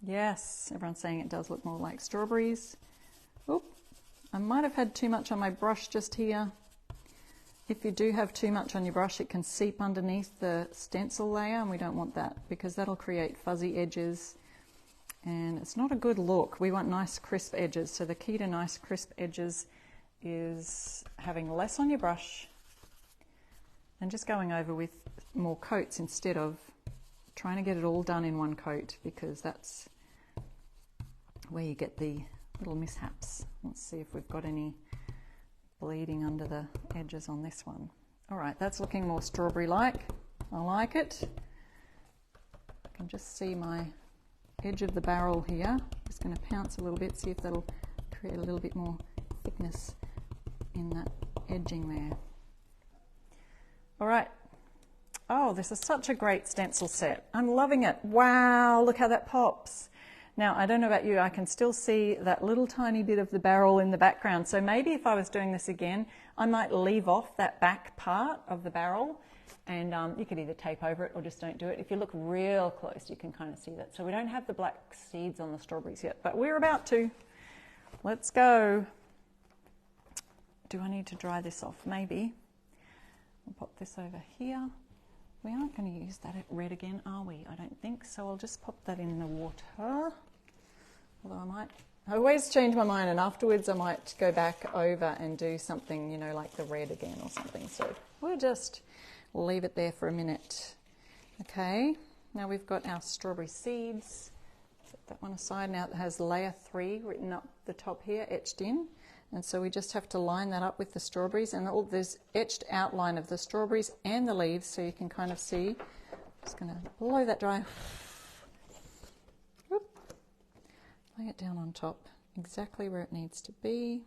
Speaker 1: Yes, everyone's saying it does look more like strawberries. Oop, I might have had too much on my brush just here. If you do have too much on your brush, it can seep underneath the stencil layer, and we don't want that because that'll create fuzzy edges and it's not a good look. We want nice crisp edges. So the key to nice crisp edges is having less on your brush and just going over with more coats instead of trying to get it all done in one coat, because that's where you get the little mishaps. Let's see if we've got any bleeding under the edges on this one. All right, that's looking more strawberry-like. I like it. I can just see my edge of the barrel here. Just going to pounce a little bit, see if that'll create a little bit more thickness in that edging there. All right. Oh, this is such a great stencil set. I'm loving it. Wow, look how that pops. Now, I don't know about you, I can still see that little tiny bit of the barrel in the background. So maybe if I was doing this again, I might leave off that back part of the barrel, and you could either tape over it or just don't do it. If you look real close, you can kind of see that. So we don't have the black seeds on the strawberries yet, but we're about to. Let's go. Do I need to dry this off? Maybe. I'll pop this over here. We aren't going to use that red again, are we? I don't think so. I'll just pop that in the water. Although I always change my mind, and afterwards I might go back over and do something, you know, like the red again or something. So we'll just leave it there for a minute. Okay, now we've got our strawberry seeds. Set that one aside. Now it has layer 3 written up the top here, etched in. And so we just have to line that up with the strawberries, and all this etched outline of the strawberries and the leaves, so you can kind of see. Just going to blow that dry. Whoop. Lay it down on top, exactly where it needs to be.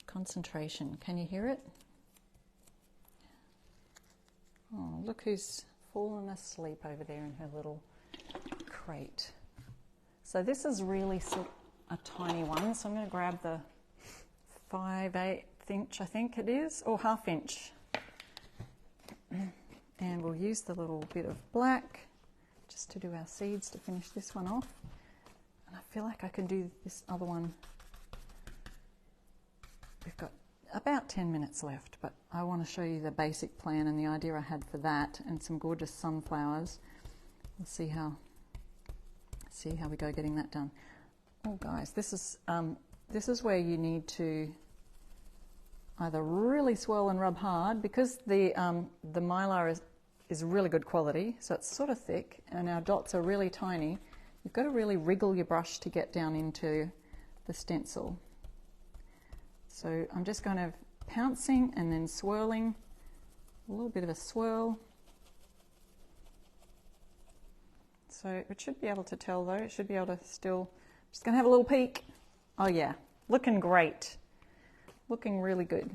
Speaker 1: Concentration. Can you hear it? Oh, look who's fallen asleep over there in her little crate. So this is really a tiny one, so I'm going to grab the 5/8 inch, I think it is, or 1/2 inch, and we'll use the little bit of black just to do our seeds to finish this one off. And I feel like I can do this other one. We've got about 10 minutes left, but I want to show you the basic plan and the idea I had for that, and some gorgeous sunflowers. We'll see how we go getting that done. Oh guys, this is where you need to either really swirl and rub hard, because the mylar is really good quality, so it's sort of thick, and our dots are really tiny. You've got to really wriggle your brush to get down into the stencil. So I'm just kind of pouncing and then swirling, a little bit of a swirl. So it should be able to tell though, it should be able to still, just going to have a little peek. Oh yeah, looking great. Looking really good.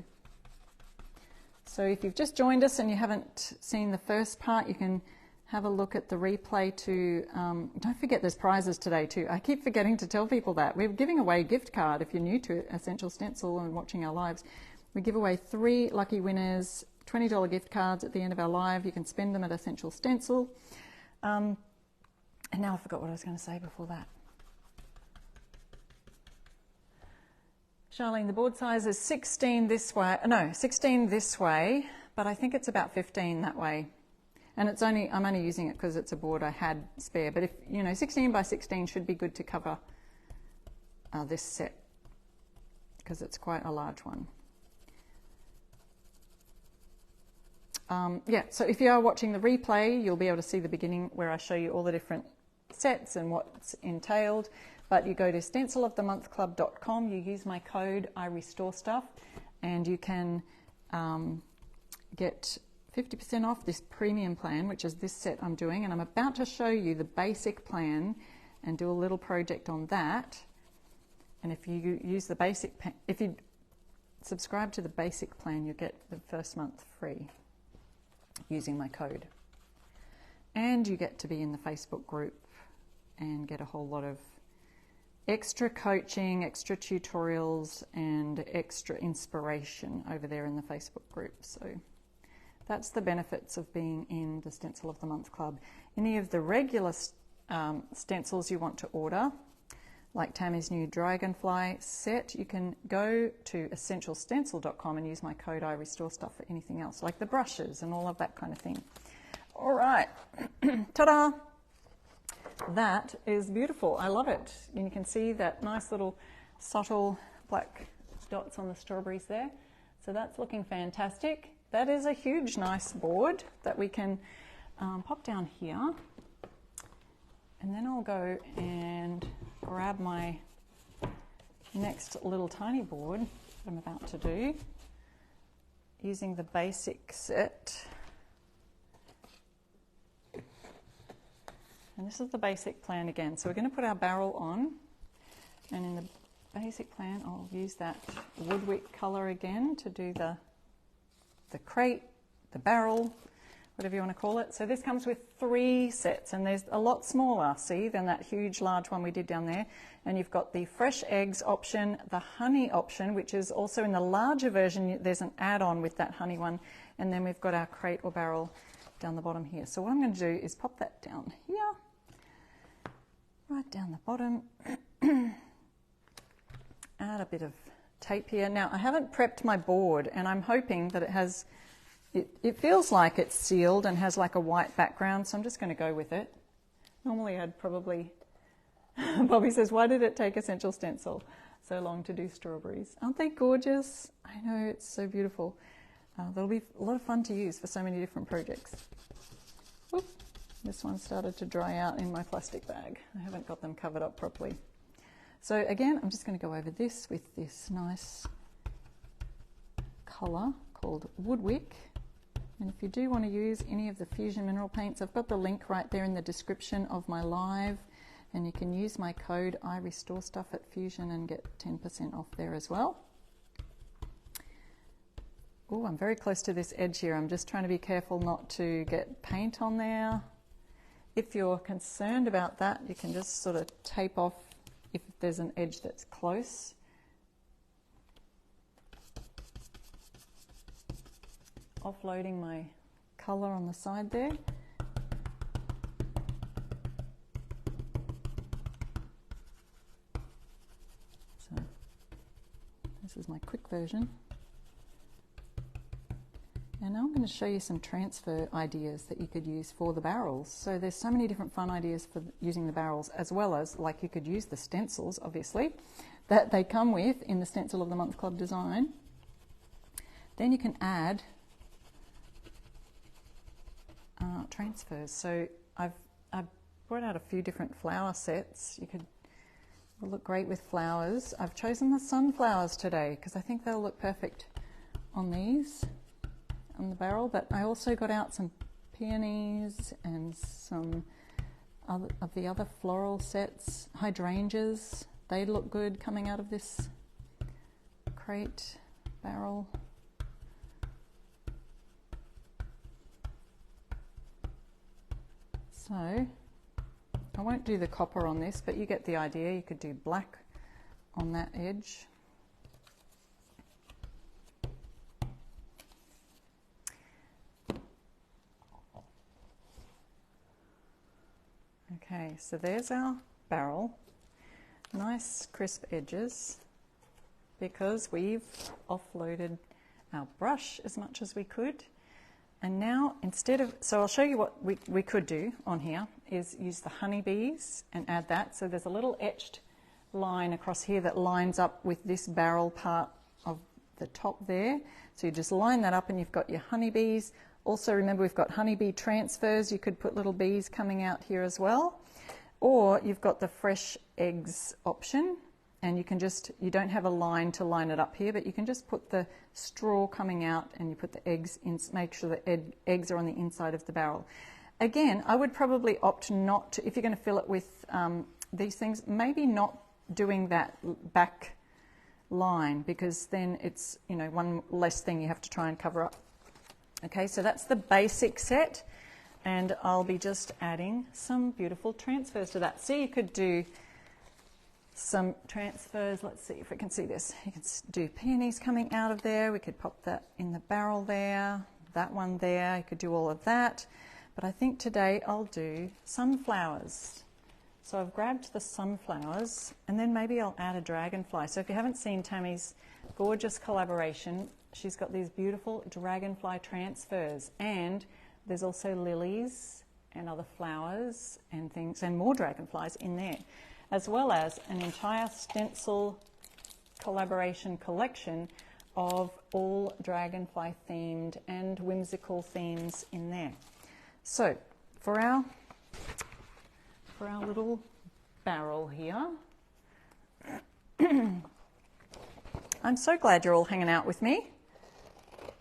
Speaker 1: So if you've just joined us and you haven't seen the first part, you can have a look at the replay to, don't forget there's prizes today too. I keep forgetting to tell people that. We're giving away a gift card if you're new to Essential Stencil and watching our lives. We give away 3 lucky winners, $20 gift cards at the end of our live. You can spend them at Essential Stencil. And now I forgot what I was going to say before that. Charlene, the board size is 16 this way. No, 16 this way, but I think it's about 15 that way. And I'm only using it because it's a board I had spare. But if, 16 by 16 should be good to cover this set, because it's quite a large one. Yeah, so if you are watching the replay, you'll be able to see the beginning where I show you all the different sets and what's entailed. But you go to stencilofthemonthclub.com, you use my code IRestoreStuff, and you can get 50% off this premium plan, which is this set I'm doing. And I'm about to show you the basic plan and do a little project on that. And if you use the basic, if you subscribe to the basic plan, you get the first month free using my code. And you get to be in the Facebook group and get a whole lot of extra coaching, extra tutorials, and extra inspiration over there in the Facebook group. So That's the benefits of being in the Stencil of the Month Club. Any of the regular stencils you want to order, like Tammy's new Dragonfly set, you can go to essentialstencil.com and use my code IRestoreStuff for anything else, like the brushes and all of that kind of thing. All right, ta-da! That is beautiful. I love it. And you can see that nice little subtle black dots on the strawberries there. So that's looking fantastic. That is a huge, nice board that we can pop down here. And then I'll go and grab my next little tiny board that I'm about to do using the basic set. And this is the basic plan again. So we're going to put our barrel on, and in the basic plan I'll use that Woodwick colour again to do the crate, the barrel, whatever you want to call it. So this comes with 3 sets, and there's a lot smaller, see, than that huge large one we did down there. And you've got the fresh eggs option, the honey option, which is also in the larger version. There's an add-on with that honey one, and then we've got our crate or barrel down the bottom here. So what I'm going to do is pop that down here, right down the bottom. Add a bit of tape here. Now I haven't prepped my board, and I'm hoping that it has, it feels like it's sealed and has like a white background, so I'm just going to go with it. Normally I'd probably, Bobby says, why did it take Essential Stencil so long to do strawberries? Aren't they gorgeous? I know, it's so beautiful. They'll be a lot of fun to use for so many different projects. Whoop. This one started to dry out in my plastic bag. I haven't got them covered up properly. So again, I'm just going to go over this with this nice colour called Woodwick. And if you do want to use any of the Fusion Mineral Paints, I've got the link right there in the description of my live, and you can use my code IRestoreStuff at Fusion and get 10% off there as well. Oh, I'm very close to this edge here. I'm just trying to be careful not to get paint on there. If you're concerned about that, you can just sort of tape off if there's an edge that's close. Offloading my colour on the side there. So this is my quick version. And now I'm going to show you some transfer ideas that you could use for the barrels. So there's so many different fun ideas for using the barrels, as well as, like, you could use the stencils, obviously, that they come with in the Stencil of the Month Club design. Then you can add transfers. So I've brought out a few different flower sets. You could look great with flowers. I've chosen the sunflowers today because I think they'll look perfect on these, on the barrel. But I also got out some peonies and some of the other floral sets. Hydrangeas, they look good coming out of this crate barrel. So I won't do the copper on this, but you get the idea. You could do black on that edge. Okay, so there's our barrel. Nice crisp edges because we've offloaded our brush as much as we could. And now instead of, so I'll show you what we could do on here is use the honeybees and add that. So there's a little etched line across here that lines up with this barrel part of the top there. So you just line that up and you've got your honeybees. Also remember we've got honeybee transfers. You could put little bees coming out here as well. Or you've got the fresh eggs option. And you can just, you don't have a line to line it up here, but you can just put the straw coming out and you put the eggs in, make sure the eggs are on the inside of the barrel. Again, I would probably opt not to, if you're going to fill it with these things, maybe not doing that back line, because then it's, you know, one less thing you have to try and cover up. Okay, so that's the basic set, and I'll be just adding some beautiful transfers to that. So you could do some transfers. Let's see if we can see this. You can do peonies coming out of there. We could pop that in the barrel there. that one there. You could do all of that. But I think today I'll do sunflowers. So I've grabbed the sunflowers, and then maybe I'll add a dragonfly. So if you haven't seen Tammy's gorgeous collaboration, she's got these beautiful dragonfly transfers, and there's also lilies and other flowers and things, and more dragonflies in there, as well as an entire stencil collaboration collection of all dragonfly themed and whimsical themes in there. So for our little barrel here, I'm so glad you're all hanging out with me.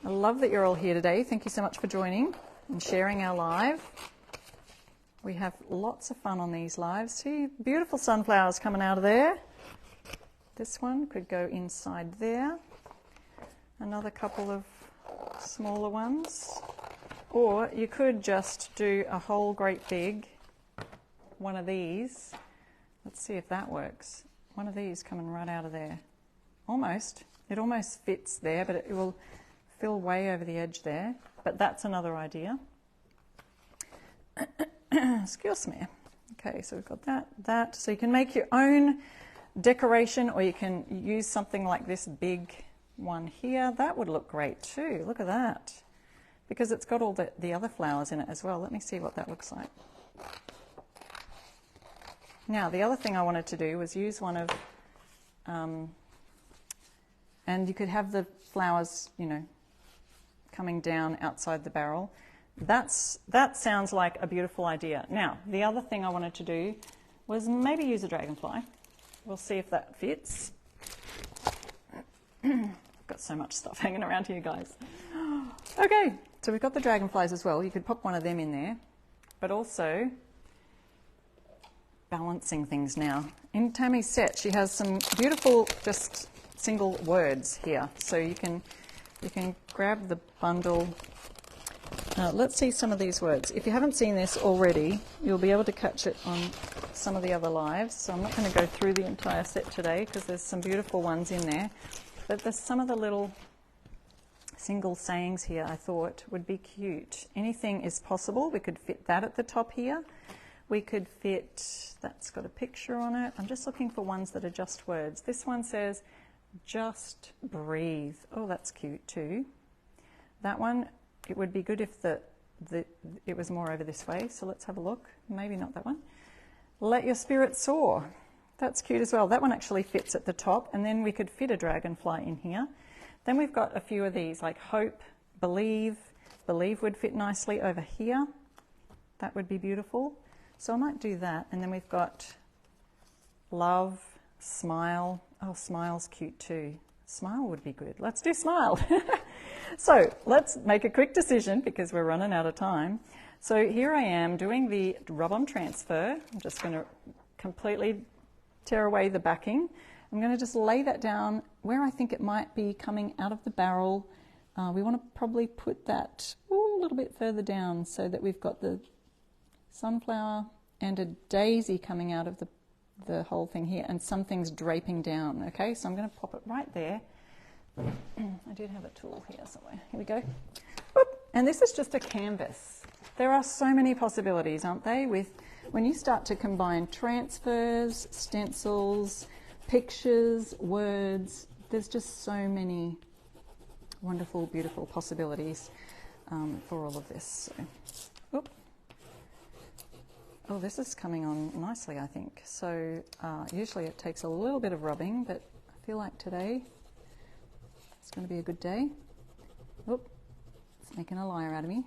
Speaker 1: I love that you're all here today. Thank you so much for joining and sharing our live. We have lots of fun on these lives. See, beautiful sunflowers coming out of there. This one could go inside there. Another couple of smaller ones. Or you could just do a whole great big one of these. Let's see if that works. One of these coming right out of there. Almost. It almost fits there, but it will fill way over the edge there. But that's another idea. Excuse me. Okay, so we've got that. So you can make your own decoration, or you can use something like this big one here. That would look great too. Look at that. Because it's got all the other flowers in it as well. Let me see what that looks like. Now, the other thing I wanted to do was use one of, and you could have the flowers, you know, coming down outside the barrel. That sounds like a beautiful idea. Now, the other thing I wanted to do was maybe use a dragonfly. We'll see if that fits. I've got so much stuff hanging around here, guys. Okay, so we've got the dragonflies as well. You could pop one of them in there, but also balancing things now. In Tammy's set, she has some beautiful just single words here. So you can grab the bundle. Let's see some of these words. If you haven't seen this already, you'll be able to catch it on some of the other lives. So I'm not going to go through the entire set today because there's some beautiful ones in there. But there's some of the little single sayings here I thought would be cute. Anything is possible. We could fit that at the top here. We could fit, that's got a picture on it. I'm just looking for ones that are just words. This one says, just breathe. Oh, that's cute too. That one, it would be good if it was more over this way. So let's have a look. Maybe not that one. Let your spirit soar. That's cute as well. That one actually fits at the top. And then we could fit a dragonfly in here. Then we've got a few of these like hope, believe. Believe would fit nicely over here. That would be beautiful. So I might do that. And then we've got love, smile. Oh, smile's cute too. Smile would be good. Let's do smile. So let's make a quick decision because we're running out of time. So here I am doing the rub-on transfer. I'm just going to completely tear away the backing. I'm going to just lay that down where I think it might be coming out of the barrel. We want to probably put that a little bit further down so that we've got the sunflower and a daisy coming out of the whole thing here, and some things draping down. Okay, so I'm going to pop it right there. I did have a tool here somewhere. Here we go. Whoop. And this is just a canvas. There are so many possibilities, aren't they? When you start to combine transfers, stencils, pictures, words, there's just so many wonderful, beautiful possibilities for all of this. So, whoop. Oh, this is coming on nicely, I think. So usually it takes a little bit of rubbing, but I feel like today it's going to be a good day. Oop, it's making a liar out of me.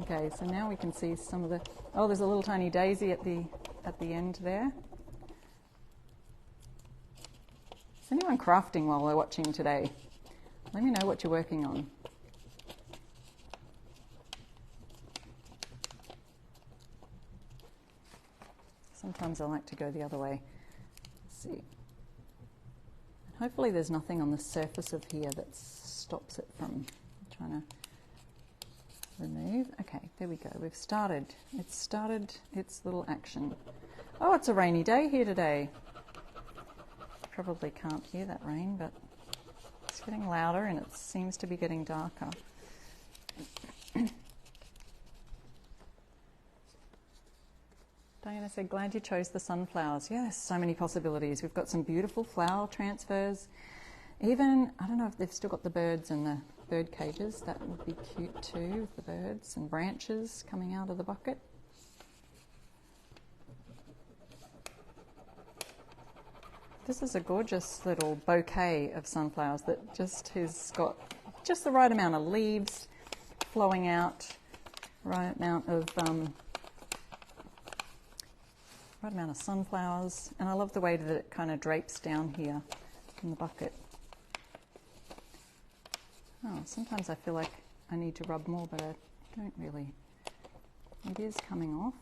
Speaker 1: Okay, so now we can see some of the... Oh, there's a little tiny daisy at the end there. Is anyone crafting while they're watching today? Let me know what you're working on. Sometimes I like to go the other way. Let's see. Hopefully there's nothing on the surface of here that stops it from trying to remove. Okay, there we go. We've started. It's started its little action. Oh, it's a rainy day here today. Probably can't hear that rain, but It's getting louder and it seems to be getting darker. Diana said, glad you chose the sunflowers. Yeah, there's so many possibilities. We've got some beautiful flower transfers. Even, I don't know if they've still got the birds in the bird cages. That would be cute too, with the birds and branches coming out of the bucket. This is a gorgeous little bouquet of sunflowers that just has got just the right amount of leaves flowing out, right amount of sunflowers, and I love the way that it kind of drapes down here in the bucket. Oh, sometimes I feel like I need to rub more, but I don't really. It is coming off.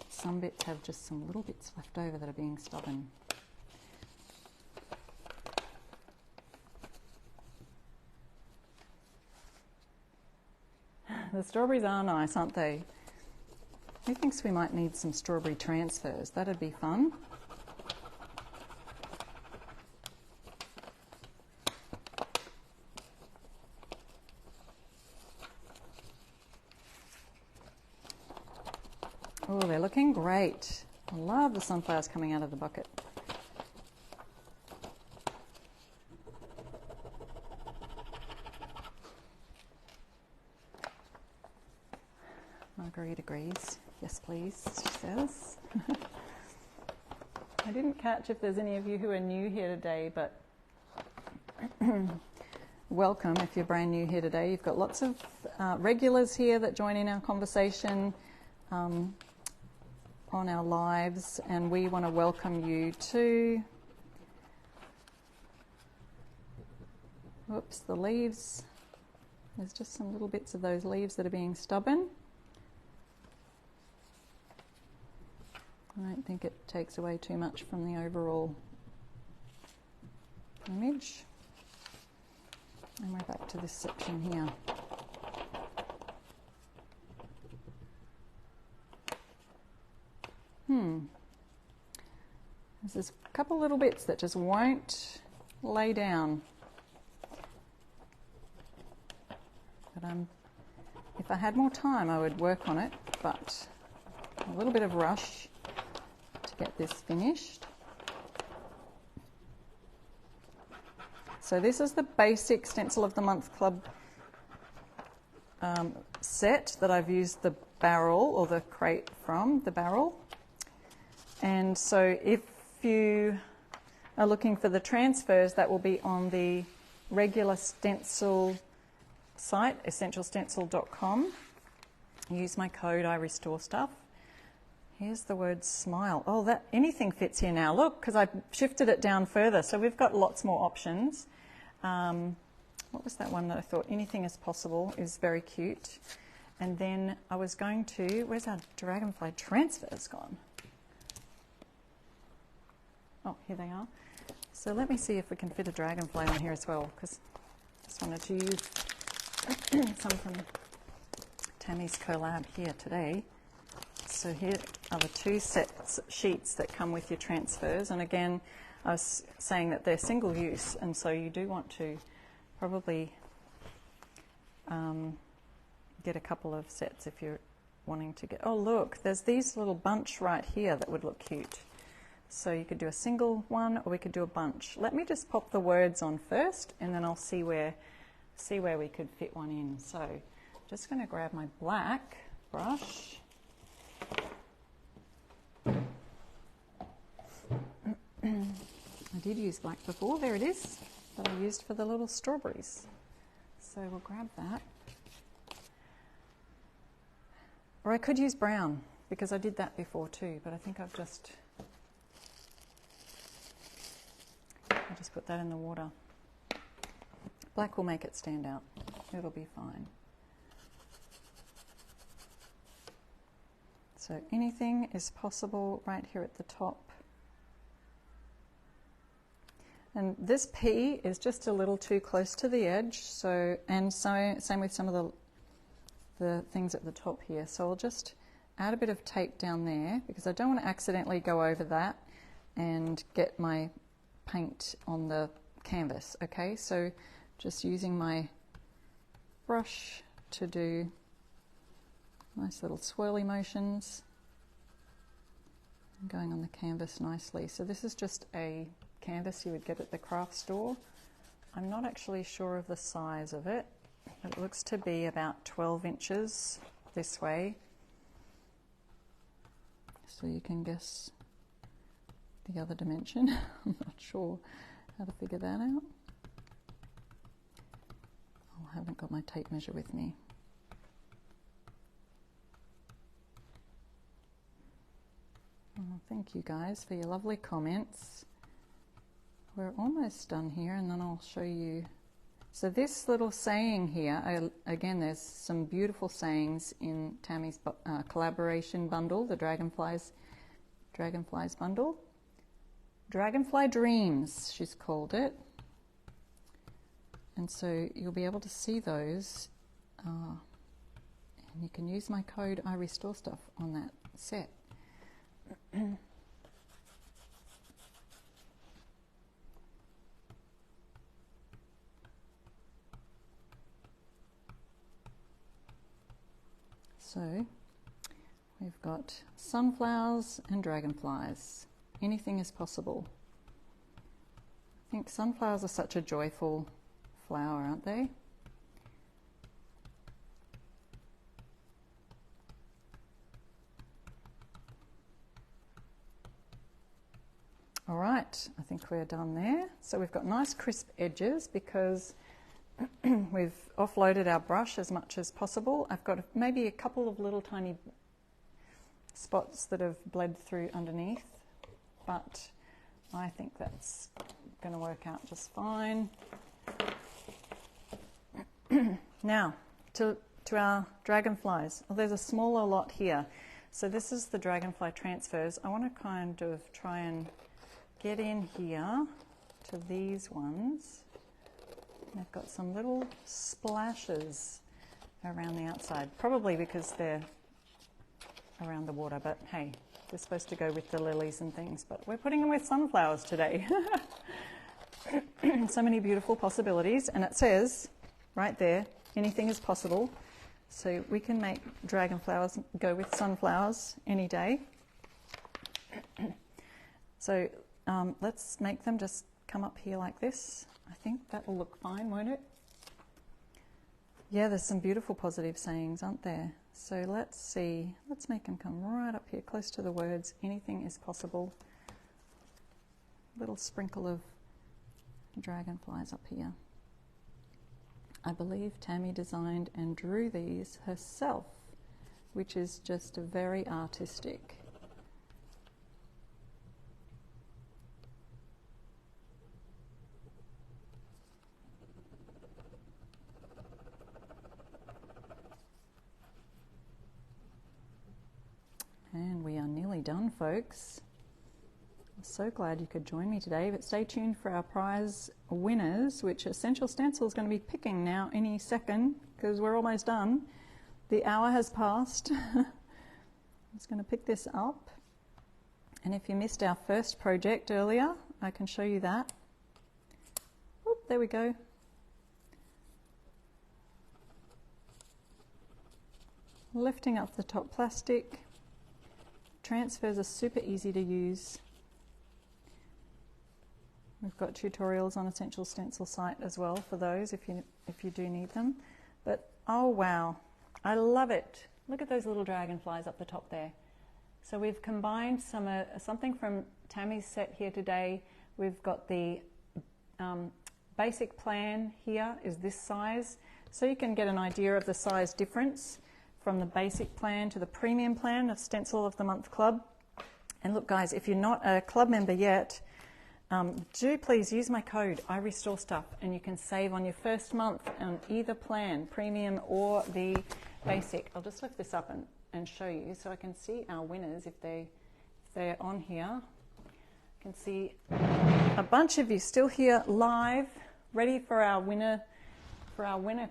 Speaker 1: Some bits have just some little bits left over that are being stubborn. The strawberries are nice, aren't they? Who thinks we might need some strawberry transfers? That'd be fun. Oh, they're looking great. I love the sunflowers coming out of the bucket. Marguerite agrees. Yes, please, she says. I didn't catch if there's any of you who are new here today, but welcome if you're brand new here today. You've got lots of regulars here that join in our conversation on our lives, and we want to welcome you to, whoops, the leaves. There's just some little bits of those leaves that are being stubborn. I don't think it takes away too much from the overall image. And we're back to this section here. There's a couple little bits that just won't lay down. But if I had more time, I would work on it, but a little bit of rush to get this finished. So this is the basic Stencil of the Month Club set that I've used the barrel or the crate from, the barrel. And so if you are looking for the transfers, that will be on the regular stencil site, essentialstencil.com. Use my code, I restore stuff. Here's the word smile. Oh, that anything fits here now. Look, because I shifted it down further. So we've got lots more options. What was that one that I thought anything is possible is very cute. And then I was going to, where's our dragonfly transfers gone? Oh, here they are. So let me see if we can fit a dragonfly on here as well, because I just wanted to use some from Tammy's collab here today. So here are the two sheets that come with your transfers. And again, I was saying that they're single use, and so you do want to probably get a couple of sets if you're wanting to get... Oh, look, there's these little bunch right here that would look cute. So you could do a single one, or we could do a bunch. Let me just pop the words on first, and then I'll see where we could fit one in. So just going to grab my black brush. I did use black before, there it is, that I used for the little strawberries. So we'll grab that. Or I could use brown, because I did that before too, but I think I'll just put that in the water. Black will make it stand out. It'll be fine. So anything is possible right here at the top. And this P is just a little too close to the edge, so same with some of the things at the top here. So I'll just add a bit of tape down there because I don't want to accidentally go over that. and get my paint on the canvas. Okay, so just using my brush to do nice little swirly motions and going on the canvas nicely. So this is just a canvas you would get at the craft store. I'm not actually sure of the size of it. It looks to be about 12 inches this way. So you can guess the other dimension. I'm not sure how to figure that out. Oh, I haven't got my tape measure with me. Oh, thank you guys for your lovely comments. We're almost done here, and then I'll show you. So this little saying here, again, there's some beautiful sayings in Tammy's collaboration bundle, the Dragonflies bundle. Dragonfly Dreams, she's called it. And so you'll be able to see those, and you can use my code I Restore Stuff on that set. So we've got sunflowers and dragonflies. Anything is possible. I think sunflowers are such a joyful flower, aren't they? All right, I think we're done there. So we've got nice crisp edges because we've offloaded our brush as much as possible. I've got maybe a couple of little tiny spots that have bled through underneath, but I think that's going to work out just fine. Now, to our dragonflies. Well, there's a smaller lot here. So this is the dragonfly transfers. I want to kind of try and get in here to these ones. They've got some little splashes around the outside, probably because they're around the water, but hey, they're supposed to go with the lilies and things, but we're putting them with sunflowers today. So many beautiful possibilities, and it says right there, anything is possible. So we can make dragonflowers go with sunflowers any day. So let's make them just come up here like this. I think that will look fine, won't it? Yeah, there's some beautiful positive sayings, aren't there? So let's see. Let's make them come right up here, close to the words. Anything is possible. Little sprinkle of dragonflies up here. I believe Tammy designed and drew these herself, which is just very artistic. And we are nearly done, folks. I'm so glad you could join me today, but stay tuned for our prize winners, which Essential Stencil is going to be picking now any second, because we're almost done. The hour has passed. I'm just going to pick this up. And if you missed our first project earlier, I can show you that. Oop, there we go. Lifting up the top plastic. Transfers are super easy to use. We've got tutorials on Essential Stencil site as well for those if you do need them. But oh wow, I love it. Look at those little dragonflies up the top there. So we've combined something from Tammy's set here today. We've got the basic plan here is this size, so you can get an idea of the size difference from the basic plan to the premium plan of Stencil of the Month Club. And look guys, if you're not a club member yet, do please use my code I Restore Stuff, and you can save on your first month on either plan, premium or the basic. I'll just lift this up and show you so I can see our winners if they're on here. I can see a bunch of you still here live, ready for our winner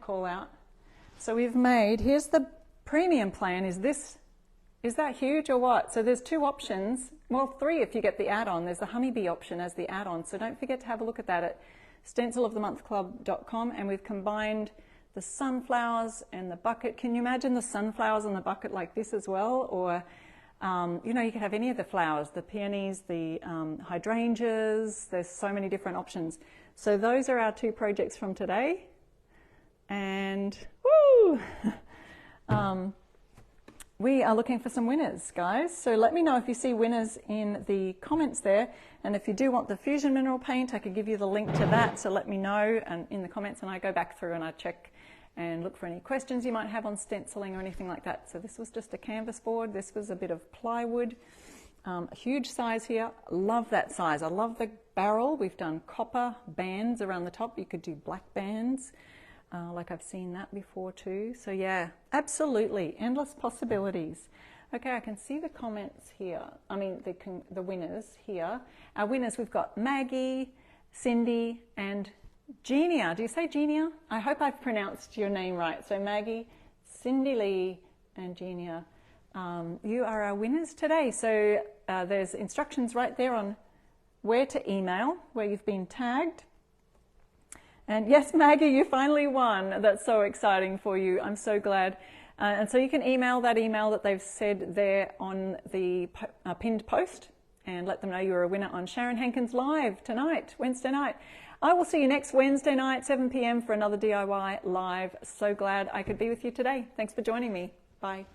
Speaker 1: call out. So we've made, here's the premium plan, is this Is that huge or what? So there's 2 options, well 3 if you get the add-on. There's the honeybee option as the add-on, so don't forget to have a look at that at stencilofthemonthclub.com, and we've combined the sunflowers and the bucket. Can you imagine the sunflowers on the bucket like this as well? Or you know, you could have any of the flowers, the peonies, the hydrangeas. There's so many different options. So those are our 2 projects from today. And woo! We are looking for some winners, guys. So let me know if you see winners in the comments there. And if you do want the Fusion Mineral Paint, I could give you the link to that. So let me know and in the comments, and I go back through and I check and look for any questions you might have on stenciling or anything like that. So this was just a canvas board. This was a bit of plywood. A huge size here. Love that size. I love the barrel. We've done copper bands around the top. You could do black bands. Like I've seen that before too. So yeah, absolutely, endless possibilities. Okay, I can see the comments here. I mean, the winners here. Our winners, we've got Maggie, Cindy, and Genia. Do you say Genia? I hope I've pronounced your name right. So Maggie, Cindy Lee, and Genia. You are our winners today. So there's instructions right there on where to email, where you've been tagged. And yes, Maggie, you finally won. That's so exciting for you. I'm so glad. And so you can email that email that they've said there on the pinned post and let them know you're a winner on Sharon Hankins Live tonight, Wednesday night. I will see you next Wednesday night, 7 p.m. for another DIY Live. So glad I could be with you today. Thanks for joining me. Bye.